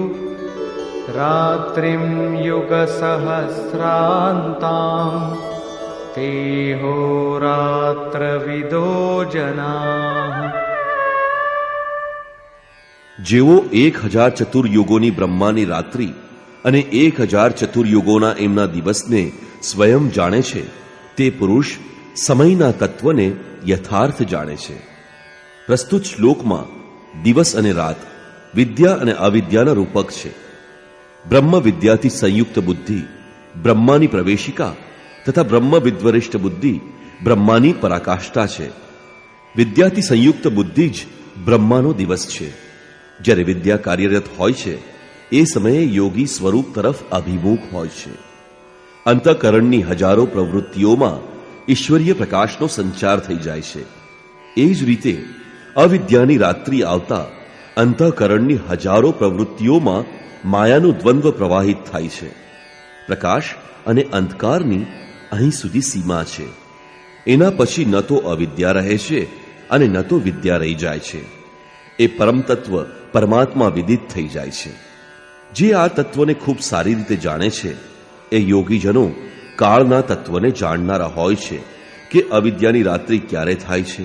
રાત્રિમ યુગ સહસ્રાંતામ તેહોરાત્ર વિદો જનાઃ. જેઓ 1000 ચતુર્યુગોની બ્રહ્માની રાત્રિ અને 1000 ચતુર્યુગોના એમના દિવસને સ્વયં જાણે છે, તે પુરુષ સમયના તત્વને યથાર્થ જાણે છે. પ્રસ્તુત શ્લોકમાં દિવસ અને રાત વિદ્યા અને અવિદ્યાના રૂપક છે. બ્રહ્મ વિદ્યાથી સંયુક્ત બુદ્ધિ બ્રહ્માની પ્રવેશિકા તથા બ્રહ્મ વિદ્વરિષ્ઠ બુદ્ધિ બ્રહ્માની પરાકાષ્ઠા છે. વિદ્યાથી સંયુક્ત બુદ્ધિ જ બ્રહ્માનો દિવસ છે. જ્યારે વિદ્યા કાર્યરત હોય છે એ સમયે યોગી સ્વરૂપ તરફ અભિમુખ હોય છે. અંતઃકરણની હજારો પ્રવૃત્તિઓમાં ઈશ્વરીય પ્રકાશનો સંચાર થઈ જાય છે. એ જ રીતે અવિદ્યાની રાત્રિ આવતા અંતઃકરણની હજારો પ્રવૃત્તિઓમાં માયાનું દ્વંદ્વ પ્રવાહિત થાય છે. પ્રકાશ અને અંધકારની અહીં સુધી સીમા છે. એના પછી ન તો અવિદ્યા રહે છે અને ન તો વિદ્યા રહી જાય છે. એ પરમ તત્વ પરમાત્મા વિદિત થઈ જાય છે. જે આ તત્વને ખૂબ સારી રીતે જાણે છે એ યોગીજનો કાળના તત્વને જાણનારા હોય છે કે અવિદ્યાની રાત્રિ ક્યારે થાય છે,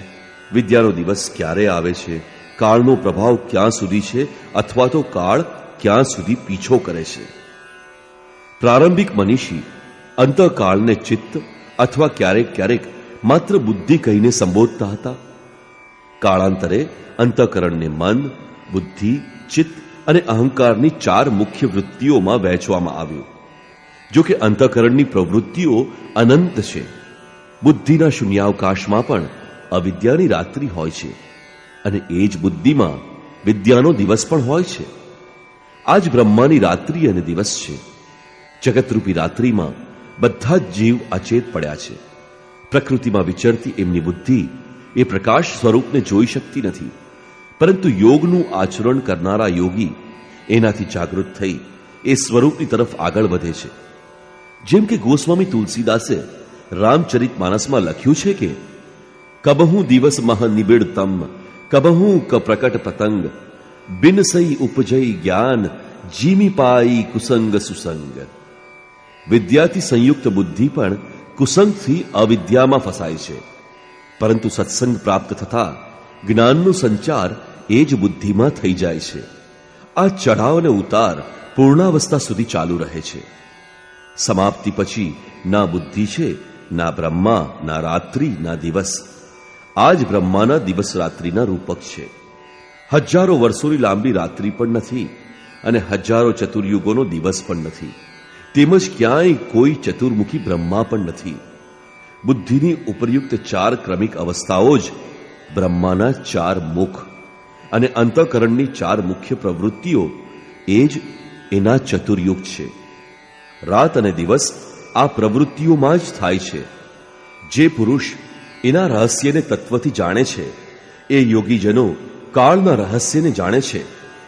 વિદ્યાનો દિવસ ક્યારે આવે છે, કાળનો પ્રભાવ ક્યાં સુધી છે અથવા તો કાળ ક્યાં સુધી પીછો કરે છે. પ્રારંભિક મનીષી અંતઃકાળને ચિત્ત અથવા ક્યારેક ક્યારેક માત્ર બુદ્ધિ કહીને સંબોધતા હતા. કાળાંતરે અંતઃકરણને મન, બુદ્ધિ, ચિત્ત અને અહંકારની 4 મુખ્ય વૃત્તિઓમાં વહેંચવામાં આવ્યું. જો કે અંતઃકરણની પ્રવૃત્તિઓ અનંત છે. બુદ્ધિના શૂન્યાવકાશમાં પણ અવિદ્યાની રાત્રિ હોય છે અને એ જ બુદ્ધિમાં વિદ્યાનો દિવસ પણ હોય છે. આ જ બ્રહ્માની રાત્રિ અને દિવસ છે. જગતરૂપી રાત્રિમાં બધા જ જીવ અચેત પડ્યા છે. પ્રકૃતિમાં વિચરતી એમની બુદ્ધિ એ પ્રકાશ સ્વરૂપને જોઈ શકતી નથી, પરંતુ યોગનું આચરણ કરનારા યોગી એનાથી જાગૃત થઈ એ સ્વરૂપની તરફ આગળ વધે છે. જેમ કે ગોસ્વામી તુલસીદાસે રામચરિત માનસમાં લખ્યું છે કે કબહું દિવસ મહ નિબિડતમ કબહું ક પ્રકટ પતંગ બિન સઈ ઉપજઈ જ્ઞાન જીમી પાઈ કુસંગ સુસંગ. વિદ્યાથી સંયુક્ત બુદ્ધિ પણ કુસંગથી અવિદ્યામાં ફસાય છે, પરંતુ સત્સંગ પ્રાપ્ત થતા જ્ઞાનનો સંચાર એ જ બુદ્ધિમાં થઈ જાય છે. આ ચઢાવ અને ઉતાર પૂર્ણાવસ્થા સુધી ચાલુ રહે છે. સમાપ્તિ પછી ના બુદ્ધિ છે, ના બ્રહ્મા, ના રાત્રિ, ના દિવસ. આ જ બ્રહ્માના દિવસ રાત્રિના રૂપક છે. હજારો વર્ષોની લાંબી રાત્રિ પણ નથી અને હજારો ચતુર્યુગોનો દિવસ પણ નથી. તેમજ ક્યાંય કોઈ ચતુર્મુખી બ્રહ્મા પણ નથી. બુદ્ધિની ઉપરયુક્ત 4 ક્રમિક અવસ્થાઓ જ બ્રહ્માના 4 મુખ અને અંતઃકરણની 4 મુખ્ય પ્રવૃત્તિઓ એ જ એના ચતુર્યુગ છે. રાત અને દિવસ આ પ્રવૃત્તિઓમાં જ થાય છે. જે પુરુષ એના રહસ્યને તત્વથી જાણે છે એ યોગીજનો કાળના રહસ્યને જાણે છે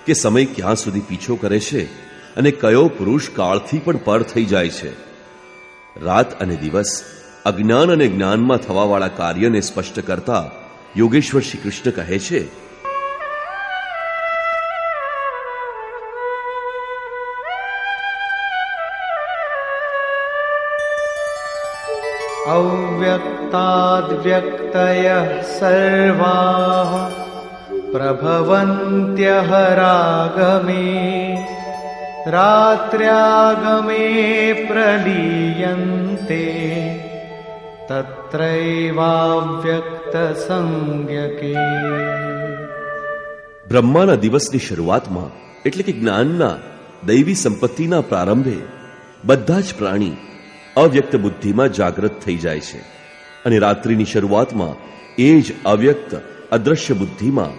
કે સમય ક્યાં સુધી પીછો કરે છે અને કયો પુરુષ કાળથી પણ પર થઈ જાય છે. રાત અને દિવસ અજ્ઞાન અને જ્ઞાનમાં થવાવાળા કાર્યને સ્પષ્ટ કરતા યોગેશ્વર શ્રી કૃષ્ણ કહે છે, अव्यक्ताद्व्यक्तयः सर्वाः प्रभवन्त्यः रागमे रात्र्यागमे प्रलीयन्ते तत्रैवाव्यक्तसंज्ञके. બ્રહ્માના દિવસની શરૂઆતમાં એટલે કે જ્ઞાનના દૈવી સંપત્તિના પ્રારંભે બધા જ પ્રાણી અવ્યક્ત બુદ્ધિમાં જાગૃત થઈ જાય છે અને રાત્રિની શરૂઆતમાં એ જ અવ્યક્ત અદ્રશ્ય બુદ્ધિમાં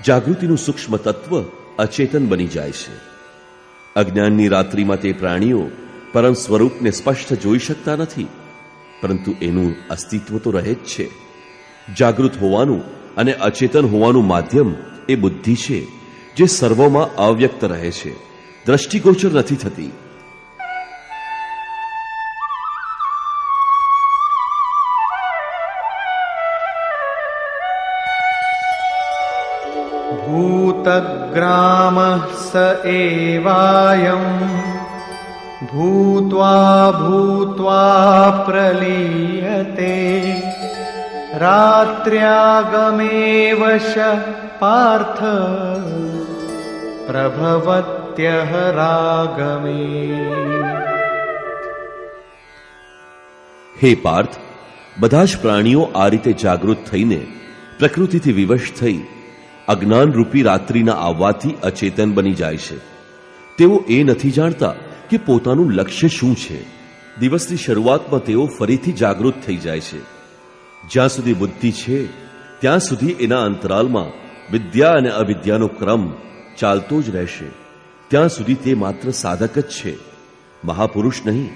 જાગૃતિનું સૂક્ષ્મ તત્વ અચેતન બની જાય છે. અજ્ઞાનની રાત્રિમાં તે પ્રાણીઓ પરમ સ્વરૂપને સ્પષ્ટ જોઈ શકતા નથી, પરંતુ એનું અસ્તિત્વ તો રહે જ છે. જાગૃત હોવાનું અને અચેતન હોવાનું માધ્યમ એ બુદ્ધિ છે, જે સર્વમાં અવ્યક્ત રહે છે, દ્રષ્ટિગોચર નથી થતી. भूतग्रामः स एवायम् भूत्वा भूत्वा प्रलीयते रात्र्यागमेव श पार्थ प्रभवत्यः रागमे. હે પાર્થ, બધા જ પ્રાણીઓ આ રીતે જાગૃત થઈને પ્રકૃતિથી વિવશ થઈ અજ્ઞાનરૂપી રાત્રિના આવવાથી અચેતન બની જાય છે. તેઓ એ નથી જાણતા કે પોતાનું લક્ષ્ય શું છે. દિવસની શરૂઆતમાં તેઓ ફરીથી જાગૃત થઈ જાય છે. જ્યાં સુધી બુદ્ધિ છે ત્યાં સુધી એના અંતરાલમાં વિદ્યા અને અવિદ્યાનો ક્રમ ચાલતો જ રહેશે. ત્યાં સુધી તે માત્ર સાધક જ છે, મહાપુરુષ નહીં.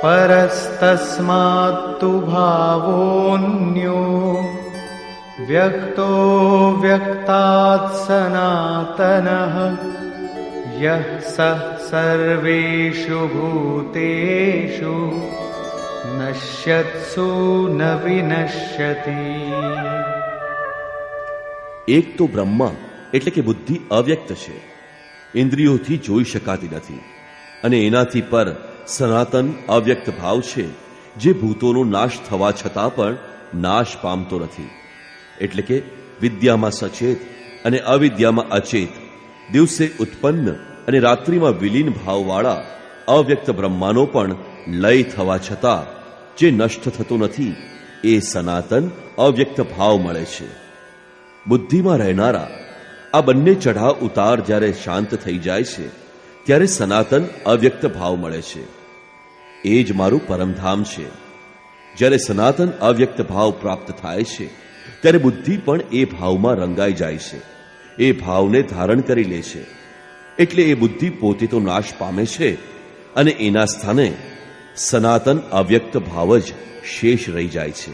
परस्तस्मात्तु भावोऽन्यो व्यक्तो व्यक्तात् सनातनः यः सः सर्वेषु भूतेषु नश्यत्सु न विनश्यति। એક તો બ્રહ્મા એટલે કે બુદ્ધિ અવ્યક્ત છે, ઇન્દ્રિયોથી જોઈ શકાતી નથી, અને એનાથી પર સનાતન અવ્યક્ત ભાવ છે, જે ભૂતોનો નાશ થવા છતાં પણ નાશ પામતો નથી. એટલે કે વિદ્યામાં સચેત અને અવિદ્યામાં અચેત, દિવસે ઉત્પન્ન અને રાત્રિમાં વિલીન ભાવવાળા અવ્યક્ત બ્રહ્માનો પણ લય થવા છતાં જે નષ્ટ થતો નથી, એ સનાતન અવ્યક્ત ભાવ મળે છે. બુદ્ધિમાં રહેનારા આ બંને ચઢાવ ઉતાર જ્યારે શાંત થઈ જાય છે, ત્યારે સનાતન અવ્યક્ત ભાવ મળે છે. એ જ મારું પરમધામ છે. જ્યારે સનાતન અવ્યક્ત ભાવ પ્રાપ્ત થાય છે, ત્યારે બુદ્ધિ પણ એ ભાવમાં રંગાઈ જાય છે, એ ભાવને ધારણ કરી લે છે. એટલે એ બુદ્ધિ પોતે તો નાશ પામે છે, અને એના સ્થાને સનાતન અવ્યક્ત ભાવ જ શેષ રહી જાય છે.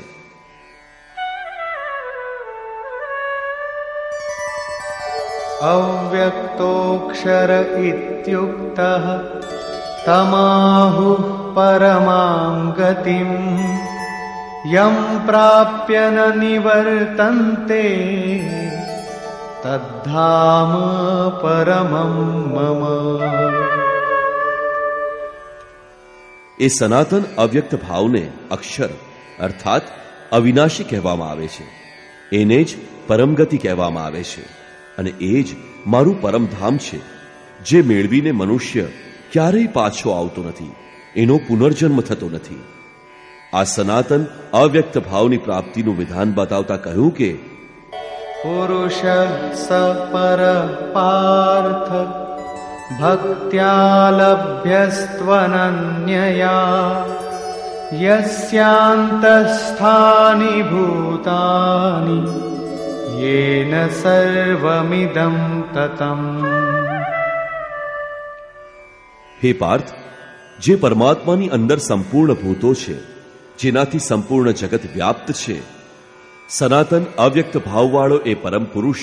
अव्यक्तोऽक्षर इत्युक्तः तमाहुः परमां गतिं यं प्राप्य न निवर्तन्ते तद्धाम परमं मम. એ સનાતન અવ્યક્ત ભાવને અક્ષર અર્થાત અવિનાશી કહેવામાં આવે છે. એને જ પરમગતિ કહેવામાં આવે છે, અને એ જ મારું પરમધામ છે, જે મેળવીને મનુષ્ય ક્યારેય પાછો આવતો નથી, એનો પુનર્જન્મ થતો નથી. આ સનાતન અવ્યક્ત ભાવની પ્રાપ્તિનું વિધાન બતાવતા કહ્યું કે પુરુષ સ પર પાર્થ ભક્ત્યા લભ્યસ્ત્વનન્યયા યસ્યાંતસ્થાની ભૂતાની येन सर्वमिदं ततम्. હે પાર્થ, જે પરમાત્માની અંદર સંપૂર્ણ ભૂતો છે, જેનાથી સંપૂર્ણ જગત વ્યાપ્ત છે, સનાતન અવ્યક્ત ભાવવાળો એ પરમ પુરુષ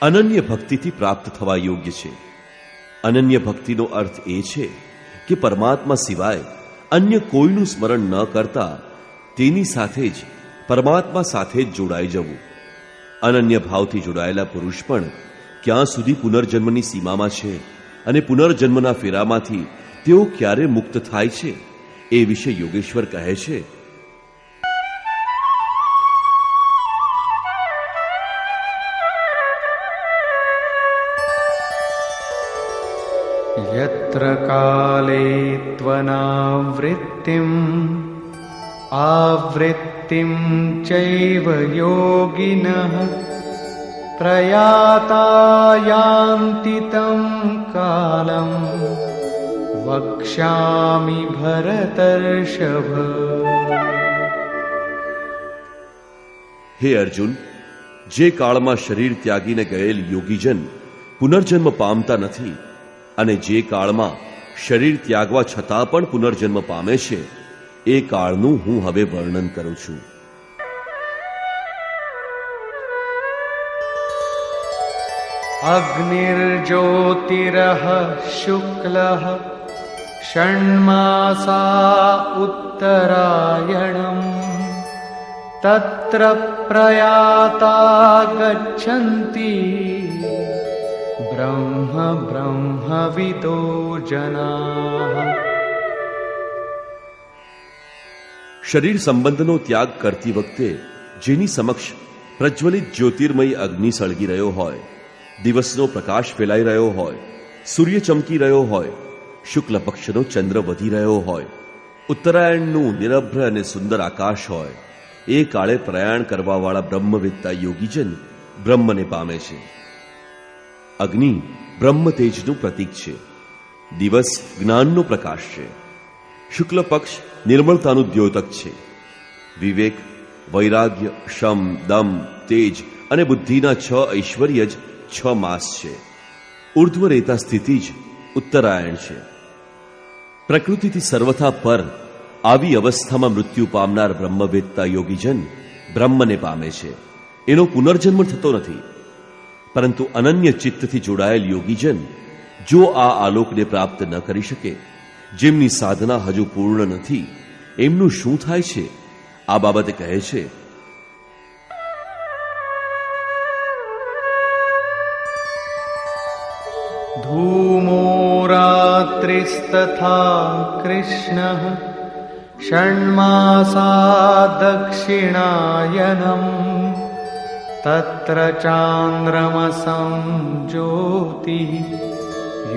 અનન્ય ભક્તિથી પ્રાપ્ત થવા યોગ્ય છે. અનન્ય ભક્તિનો અર્થ એ છે કે પરમાત્મા સિવાય અન્ય કોઈનું સ્મરણ ન કરતા તેની સાથે જ પરમાત્મા સાથે જ જોડાઈ જવું. અનન્ય ભાવથી જોડાયેલા પુરુષ પણ ક્યાં સુધી પુનર્જન્મની સીમામાં છે અને પુનર્જન્મના ફેરામાંથી તેઓ ક્યારે મુક્ત થાય છે, એ વિશે યોગેશ્વર કહે છે. यत्र काले त्वनावृत्तिम् आवृत्तिं चैव योगिनः प्रयाता यान्ति तं कालं वक्ष्यामि भरतर्षभ. હે અર્જુન, જે કાળમાં શરીર ત્યાગીને ગયેલ યોગીજન પુનર્જન્મ પામતા નથી, અને જે કાળમાં શરીર ત્યાગવા છતાં પણ પુનર્જન્મ પામે છે, એ કાળનું હું હવે વર્ણન કરું છું. અગ્નિર્જ્યોતિરઃ શુક્લઃ ષण्मासा ઉત્તરાયણમ તત્ર પ્રયાતા ગચ્છન્તિ બ્રહ્મવિદો જનાઃ. શરીર સંબંધનો ત્યાગ કરતી વખતે જેની સમક્ષ પ્રજ્વલિત જ્યોતિર્મય અગ્નિ સળગી રહ્યો હોય, દિવસનો પ્રકાશ ફેલાઈ રહ્યો હોય, સૂર્ય ચમકી રહ્યો હોય, શુક્લ પક્ષનો ચંદ્ર વધી રહ્યો હોય, ઉત્તરાયણનું નિરભ્ર અને સુંદર આકાશ હોય, એ કાળે પ્રયાણ કરવાવાળા બ્રહ્મવેત્તા યોગીજન બ્રહ્મને પામે છે. અગ્નિ બ્રહ્મ તેજનું પ્રતીક છે. દિવસ જ્ઞાનનો પ્રકાશ છે. શુક્લ પક્ષ નિર્મળતાનું દ્યોતક છે. વિવેક, વૈરાગ્ય, શમ, દમ, તેજ અને બુદ્ધિના 6 ઐશ્વર્ય જ 6 માસ છે. ઉર્ધ્વ રેતા સ્થિતિ જ ઉત્તરાયણ છે. પ્રકૃતિથી સર્વથા પર આવી અવસ્થામાં મૃત્યુ પામનાર બ્રહ્મવેત્તા યોગીજન બ્રહ્મને પામે છે. એનો પુનર્જન્મ થતો નથી. પરંતુ અનન્ય ચિત્તથી જોડાયેલ યોગીજન જો આ આલોકને પ્રાપ્ત ન કરી શકે, જેમની સાધના હજુ પૂર્ણ નથી, એમનું શું થાય છે? આ બાબતે કહે છે, ધૂમો રાત્રિસ્તથા કૃષ્ણઃ ષण्मासा દક્ષિણાયનમ તત્ર ચાંદ્રમસં જ્યોતિ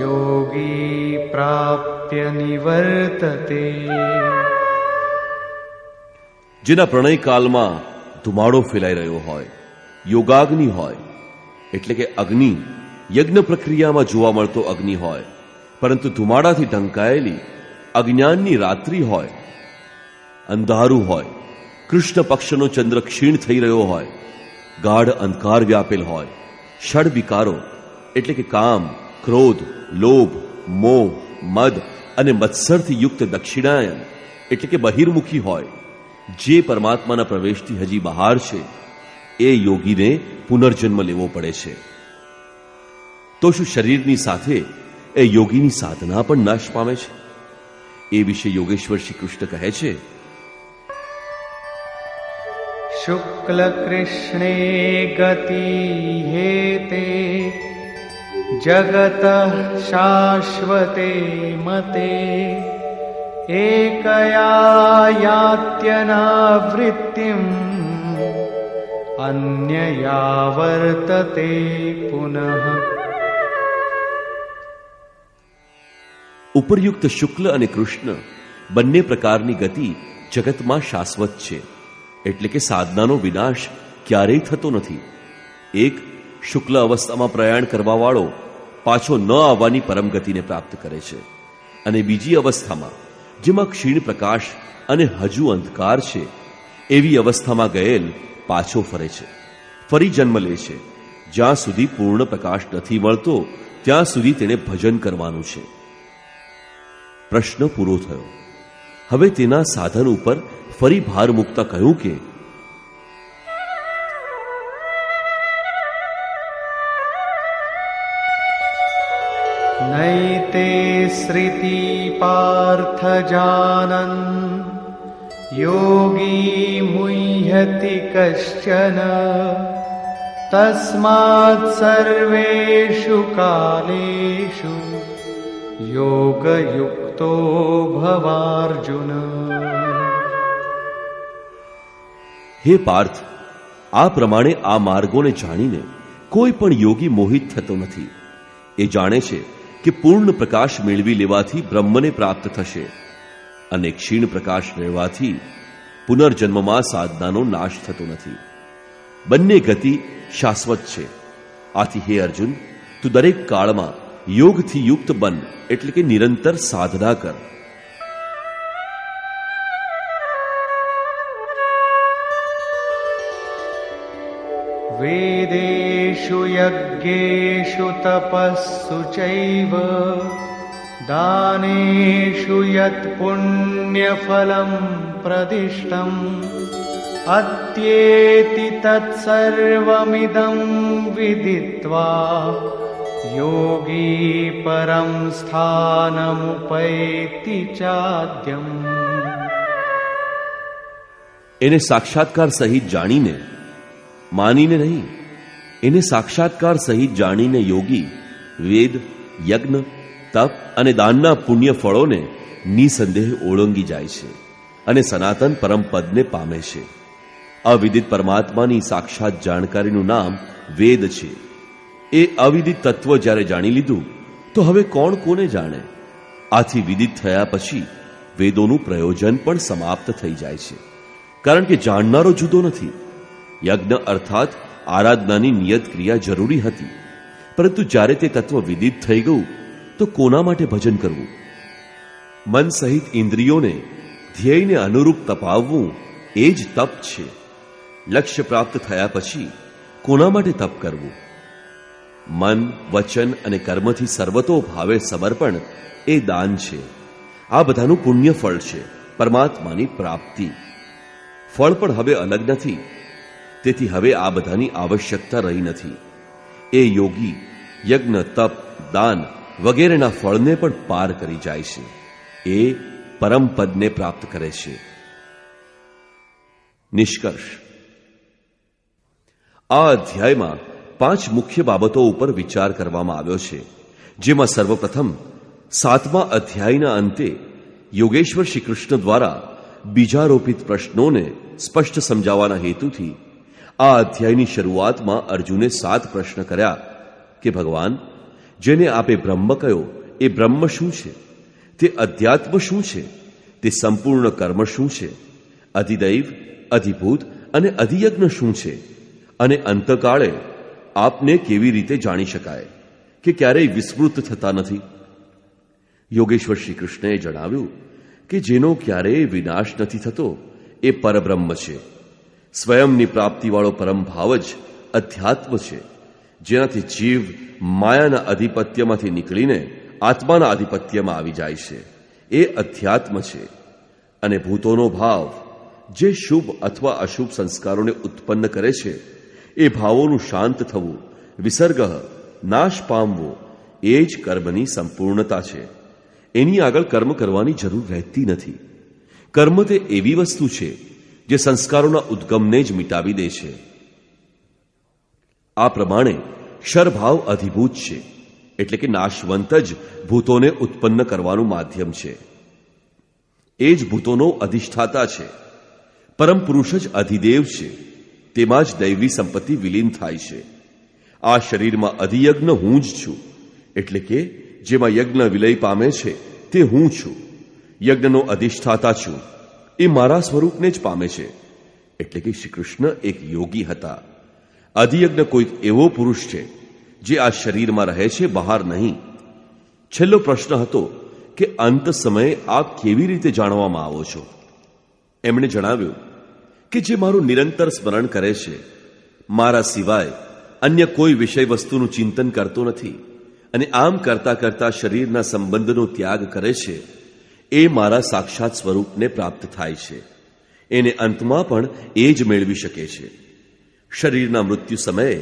યોગી પ્રાપ્ય નિવર્તતે. જેના પ્રણય કાલમાં ધુમાડો ફેલાઈ રહ્યો હોય, યોગાગ્નિ હોય, એટલે કે અગ્નિ યજ્ઞ પ્રક્રિયામાં જોવા મળતો અગ્નિ હોય, પરંતુ ધુમાડાથી ઢંકાયેલી અજ્ઞાનની રાત્રિ હોય, અંધારું હોય, કૃષ્ણ પક્ષનો ચંદ્ર ક્ષીણ થઈ રહ્યો હોય, ગાઢ અંધકાર વ્યાપેલ હોય, ષડ વિકારો એટલે કે કામ, ક્રોધ, લોભ, મોહ, મદ અને મત્સરથી યુક્ત દક્ષિણાયન એટલે કે બહિર્મુખી હોય, જે પરમાત્માના પ્રવેશથી હજી બહાર છે, એ યોગીને પુનર્જન્મ લેવો પડે છે. તો શું શરીરની સાથે એ યોગીની સાધના પણ નાશ પામે છે? એ વિશે યોગેશ્વર શ્રી કૃષ્ણ કહે છે, શુક્લ કૃષ્ણે ગતિ હેતે જગત શાશ્વતે મતે એકયા યાત્યનાવૃત્તિમ અન્યયા વર્તતે પુનઃ. ઉપરયુક્ત શુક્લ અને કૃષ્ણ બંને પ્રકારની ગતિ જગતમાં શાશ્વત છે, એટલે કે સાધનાનો વિનાશ ક્યારેય થતો નથી. એક શુક્લ અવસ્થામાં પ્રયાણ કરવાવાળો પાછો ન આવવાની પરમ ગતિને પ્રાપ્ત કરે છે, અને બીજી અવસ્થામાં જેમાં ક્ષીણ પ્રકાશ અને હજુ અંધકાર છે, એવી અવસ્થામાં ગયેલ પાછો ફરે છે, ફરી જન્મ લે છે. જ્યાં સુધી પૂર્ણ પ્રકાશ નથી મળતો ત્યાં સુધી તેને ભજન કરવાનું છે. પ્રશ્ન પૂરો થયો. હવે તેના સાધન ઉપર ફરી ભાર મૂકતા કહ્યું કે નૈતે શ્રુતિ પાર્થ જાનન યોગી મુહ્યતિ કશ્ચન તસ્માત્ સર્વેષુ કાલેષુ યોગયુક્તો ભવાર્જુન. હે પાર્થ, આ પ્રમાણે આ માર્ગોને જાણીને કોઈ પણ યોગી મોહિત થતો નથી. એ જાણે છે કે પૂર્ણ પ્રકાશ મેળવી લેવાથી બ્રહ્મને પ્રાપ્ત થશે, અને ક્ષીણ પ્રકાશ રહેવાથી પુનર્જન્મમાં સાધનાનો નાશ થતો નથી. બંને ગતિ શાશ્વત છે. આથી હે અર્જુન, તું દરેક કાળમાં યોગથી યુક્ત બન, એટલે કે નિરંતર સાધના કર. વેદેષુ યજ્ઞેષુ તપસ્સુ ચૈવ દાનેષુ યત પુણ્યફલં પ્રદિષ્ટં અત્યેતિ તત્સર્વમિદં વિદિત્વા યોગી પરમ સ્થાનમુપૈતિ ચાદ્યમ. એને સાક્ષાત્કાર સહિત જાણીને, માનીને નહીં, એને સાક્ષાત્કાર સહિત જાણીને યોગી વેદ, યજ્ઞ, તપ અને દાનના પુણ્ય ફળોને નિસંદેહ ઓળંગી જાય છે અને સનાતન પરમ પદને પામે છે. અવિદિત પરમાત્માની સાક્ષાત જાણકારીનું નામ વેદ છે. એ અવિદિત તત્વ જ્યારે જાણી લીધું તો હવે કોણ કોને જાણે? આથી વિદિત થયા પછી વેદોનું પ્રયોજન પણ સમાપ્ત થઈ જાય છે, કારણ કે જાણનારો જુદો નથી. યજ્ઞ અર્થાત આરાધનાની નિયત ક્રિયા જરૂરી હતી, પરંતુ જ્યારે તે તત્વ વિદિત થઈ ગયું તો કોના માટે ભજન કરવું? મન સહિત ઇન્દ્રિયોને ધ્યેયને અનુરૂપ તપાવવું એ જ તપ છે. લક્ષ્ય પ્રાપ્ત થયા પછી કોના માટે તપ કરવું? મન, વચન અને કર્મથી સર્વતો ભાવે સમર્પણ એ દાન છે. આ બધાનું પુણ્ય ફળ છે, પરમાત્માની પ્રાપ્તિ. ફળ પણ હવે અલગ નથી. તેથી હવે આ બધાની આવશ્યકતા રહી નથી. એ યોગી યજ્ઞ, તપ, દાન વગેરેના ફળને પણ પાર કરી જાય છે. એ પરમ પદને પ્રાપ્ત કરે છે. નિષ્કર્ષ. આ અધ્યાયમાં 5 મુખ્ય બાબતો ઉપર વિચાર કરવામાં આવ્યો છે, જેમાં સર્વપ્રથમ 7મા અધ્યાયના અંતે યોગેશ્વર શ્રી કૃષ્ણ દ્વારા બીજારોપિત પ્રશ્નોને સ્પષ્ટ સમજાવવાના હેતુથી આ અધ્યાયની શરૂઆતમાં અર્જુને 7 પ્રશ્ન કર્યા કે ભગવાન, જેને આપે બ્રહ્મ કહ્યો એ બ્રહ્મ શું છે? તે અધ્યાત્મ શું છે? તે સંપૂર્ણ કર્મ શું છે? અધિદૈવ, અધિભૂત અને અધિયજ્ઞ શું છે? અને અંતકાળે આપને કેવી રીતે જાણી શકાય કે ક્યારેય વિસ્મૃત થતા નથી? યોગેશ્વર શ્રી કૃષ્ણએ જણાવ્યું કે જેનો ક્યારેય વિનાશ નથી થતો એ પરબ્રહ્મ છે. સ્વયંની પ્રાપ્તિવાળો પરમ ભાવ જ અધ્યાત્મ છે, જેનાથી જીવ માયાના આધિપત્યમાંથી નીકળીને આત્માના આધિપત્યમાં આવી જાય છે. એ અધ્યાત્મ છે. અને ભૂતોનો ભાવ જે શુભ અથવા અશુભ સંસ્કારોને ઉત્પન્ન કરે છે, એ ભાવોનું શાંત થવું, વિસર્ગ, નાશ પામવો, એ જ કર્મની સંપૂર્ણતા છે. એની આગળ કર્મ કરવાની જરૂર રહેતી નથી. કર્મ તે એવી વસ્તુ છે જે સંસ્કારોના ઉદ્ગમને જ મિટાવી દે છે. આ પ્રમાણે ક્ષરભાવ અધિભૂત છે, એટલે કે નાશવંત જ ભૂતોને ઉત્પન્ન કરવાનું માધ્યમ છે. એ જ ભૂતોનો અધિષ્ઠાતા છે. પરમ પુરુષ જ અધિદેવ છે. તેમાં જ દૈવી સંપત્તિ વિલીન થાય છે. આ શરીરમાં અધિયજ્ઞ હું જ છું, એટલે કે જેમાં યજ્ઞ વિલય પામે છે તે હું છું. યજ્ઞનો અધિષ્ઠાતા છું, એ મારા સ્વરૂપને જ પામે છે. એટલે કે શ્રી કૃષ્ણ એક યોગી હતા. અધિયજ્ઞ કોઈક એવો પુરુષ છે જે આ શરીરમાં રહે છે, બહાર નહીં. છેલ્લો પ્રશ્ન હતો કે અંત સમયે આપ કેવી રીતે જાણવામાં આવો છો? એમણે જણાવ્યું કે જે મારું નિરંતર સ્મરણ કરે છે, મારા સિવાય અન્ય કોઈ વિષય વસ્તુનું ચિંતન કરતો નથી, અને આમ કરતા કરતા શરીરના સંબંધનો ત્યાગ કરે છે, એ મારા સાક્ષાત સ્વરૂપને પ્રાપ્ત થાય છે. એને અંતમાં પણ એ જ મેળવી શકે છે. શરીરના મૃત્યુ સમયે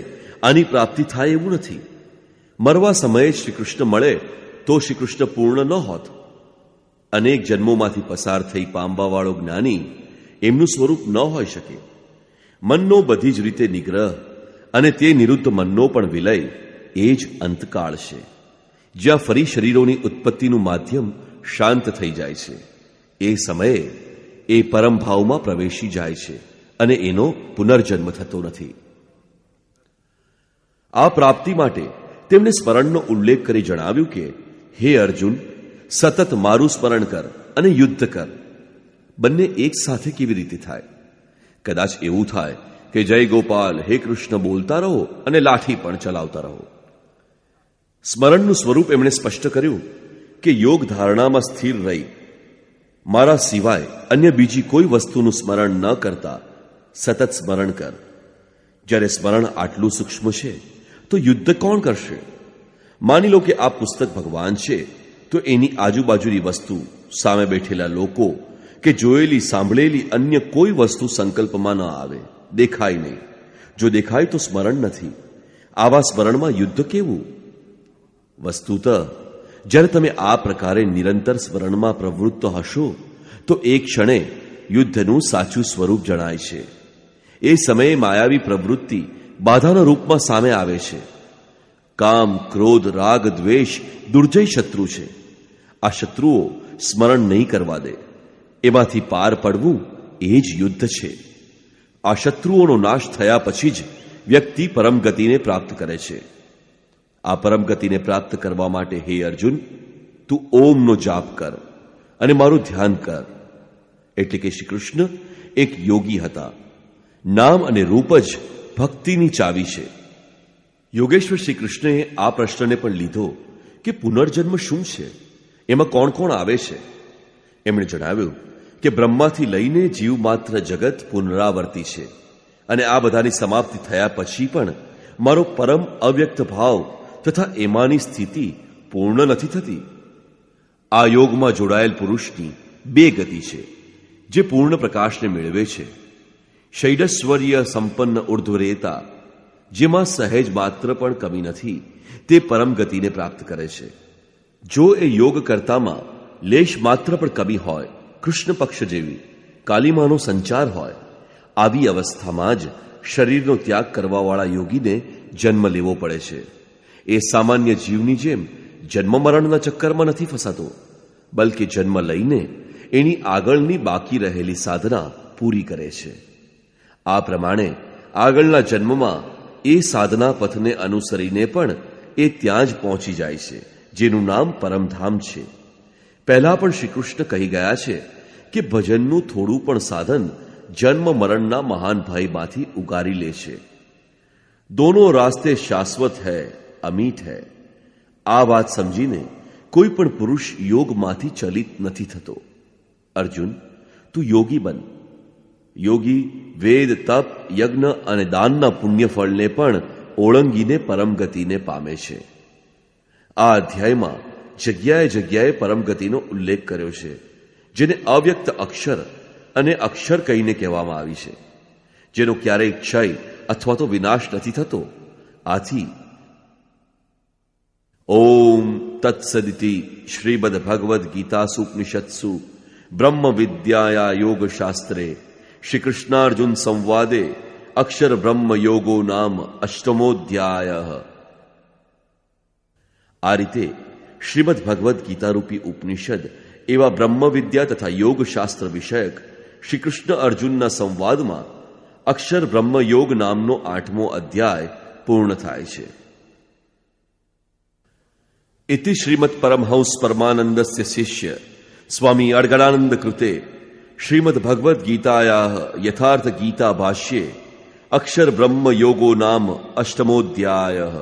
આની પ્રાપ્તિ થાય એવું નથી. મરવા સમયે શ્રી કૃષ્ણ મળે તો શ્રી કૃષ્ણ પૂર્ણ ન હોત. અનેક જન્મોમાંથી પસાર થઈ પામવાવાળો જ્ઞાની એમનું સ્વરૂપ ન હોઈ શકે. મનનો બધી જ રીતે નિગ્રહ અને તે નિરુદ્ધ મનનો પણ વિલય એ જ અંતકાળ છે, જ્યાં ફરી શરીરોની ઉત્પત્તિનું માધ્યમ શાંત થઈ જાય છે. એ સમયે એ પરમ ભાવમાં પ્રવેશી જાય છે અને એનો પુનર્જન્મ થતો નથી. આ પ્રાપ્તિ માટે તેમણે સ્મરણનો ઉલ્લેખ કરી જણાવ્યું કે હે અર્જુન, સતત મારું સ્મરણ કર અને યુદ્ધ કર. બંને એક સાથે કેવી રીતે થાય? કદાચ એવું થાય કે જય ગોપાલ, હે કૃષ્ણ બોલતા રહો અને લાઠી પણ ચલાવતા રહો. સ્મરણનું સ્વરૂપ એમણે સ્પષ્ટ કર્યું કે યોગ ધારણામાં સ્થિર રહી મારા સિવાય અન્ય બીજી કોઈ વસ્તુનું સ્મરણ ન કરતા સતત સ્મરણ કર. જ્યારે સ્મરણ આટલું સૂક્ષ્મ છે તો યુદ્ધ કોણ કરશે? માની લો કે આ પુસ્તક ભગવાન છે, તો એની આજુબાજુની વસ્તુ, સામે બેઠેલા લોકો કે જોયેલી સાંભળેલી અન્ય કોઈ વસ્તુ સંકલ્પમાં ન આવે, દેખાય નહીં. જો દેખાય તો સ્મરણ નથી. આવા સ્મરણમાં યુદ્ધ કેવું? વસ્તુત જ્યારે તમે આ પ્રકારે નિરંતર સ્મરણમાં પ્રવૃત્ત હશો તો એક ક્ષણે યુદ્ધનું સાચું સ્વરૂપ જણાય છે. એ સમયે માયાવી પ્રવૃત્તિ બાધાના રૂપમાં સામે આવે છે. કામ, ક્રોધ, રાગ, દ્વેષ દુર્જય શત્રુ છે. આ શત્રુઓ સ્મરણ નહીં કરવા દે. એમાંથી પાર પડવું એ જ યુદ્ધ છે. આ શત્રુઓનો નાશ થયા પછી જ વ્યક્તિ પરમ ગતિને પ્રાપ્ત કરે છે. આ પરમ ગતિને પ્રાપ્ત કરવા માટે હે અર્જુન, તું ઓમનો જાપ કર અને મારું ધ્યાન કર. એટલે કે શ્રી કૃષ્ણ એક યોગી હતા. નામ અને રૂપ જ ભક્તિની ચાવી છે. યોગેશ્વર શ્રી કૃષ્ણએ આ પ્રશ્નને પણ લીધો કે પુનર્જન્મ શું છે, એમાં કોણ કોણ આવે છે. એમણે જણાવ્યું કે બ્રહ્માથી લઈને જીવ માત્ર જગત પુનરાવર્તી છે, અને આ બધાની સમાપ્તિ થયા પછી પણ મારો પરમ અવ્યક્ત ભાવ તથા એમાંની સ્થિતિ પૂર્ણ નથી થતી. આ યોગમાં જોડાયેલ પુરુષની બે ગતિ છે જે પૂર્ણ પ્રકાશને મેળવે છે. શૈડસ્વર્ય સંપન્ન ઉર્ધ્વરેતા, જેમાં સહેજ માત્ર પણ કમી નથી, તે પરમ ગતિને પ્રાપ્ત કરે છે. જો એ યોગ કરતામાં લેશ માત્ર પણ કમી હોય, કૃષ્ણ પક્ષ જેવી કાલિમાનો સંચાર હોય, આવી અવસ્થામાં જ શરીરનો ત્યાગ કરવાવાળા યોગીને જન્મ લેવો પડે છે. એ સામાન્ય જીવની જેમ જન્મ મરણના ચક્કરમાં નથી ફસાતો, બલકે જન્મ લઈને એની આગળની બાકી રહેલી સાધના પૂરી કરે છે. આ પ્રમાણે આગળના જન્મમાં એ સાધના પથને અનુસરીને પણ એ ત્યાં જ પહોંચી જાય છે, જેનું નામ પરમધામ છે. પહેલા પણ શ્રી કૃષ્ણ કહી ગયા છે કે ભજનનું થોડું પણ સાધન જન્મ મરણના મહાન ભયમાંથી ઉગારી લે છે. દોનો રાસ્તે શાશ્વત હૈ, અમીટ હૈ. આ વાત સમજીને કોઈ પણ પુરુષ યોગમાંથી ચલિત નથી થતો. અર્જુન, તું યોગી બન. યોગી વેદ, તપ, યજ્ઞ અને દાનના પુણ્યફળને પણ ઓળંગીને પરમ ગતિને પામે છે. આ અધ્યાયમાં જગ્યાએ જગ્યાએ પરમ ગતિનો ઉલ્લેખ કર્યો છે, જેને અવ્યક્ત અક્ષર અને અક્ષર કહીને કહેવામાં આવી છે, જેનો ક્યારેય ક્ષય અથવા તો વિનાશ નથી થતો. આથી ઓમ તત્સદિતિ શ્રીમદ ભગવદ્ ગીતાસુપનિષત્સુ બ્રહ્મ વિદ્યાયા યોગ શાસ્ત્રે શ્રી કૃષ્ણાર્જુન સંવાદે અક્ષર બ્રહ્મ યોગો નામ અષ્ટમોધ્યાય. આ રીતે શ્રીમદ ભગવદ્ ગીતા રૂપી ઉપનિષદ એવા બ્રહ્મ વિદ્યા તથા યોગ શાસ્ત્ર વિષયક શ્રી કૃષ્ણ અર્જુનના સંવાદમાં અક્ષર બ્રહ્મ યોગ નામનો 8મો અધ્યાય પૂર્ણ થાય છે. इति श्रीमत् परमहंस परमानंदस्य शिष्य स्वामी अडगडानंद कृते श्रीमद् भगवद गीतायाः यथार्थ गीता भाष्ये अक्षर ब्रह्म योगो नाम अष्टमोध्यायः.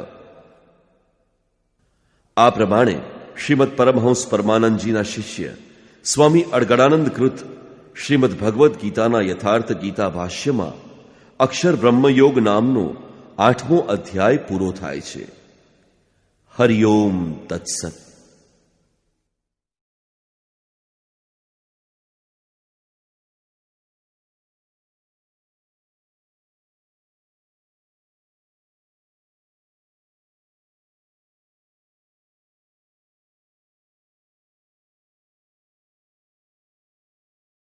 આ પ્રમાણે શ્રીમદ પરમહંસ પરમાનંદજીના શિષ્ય સ્વામી અડગડાનંદ કૃત શ્રીમદ ભગવદ્ ગીતાના યથાર્થ ગીતા ભાષ્યમાં અક્ષર બ્રહ્મયોગ નામનો 8મો અધ્યાય પૂરો થાય છે. હરિ ઓમ તત્સત.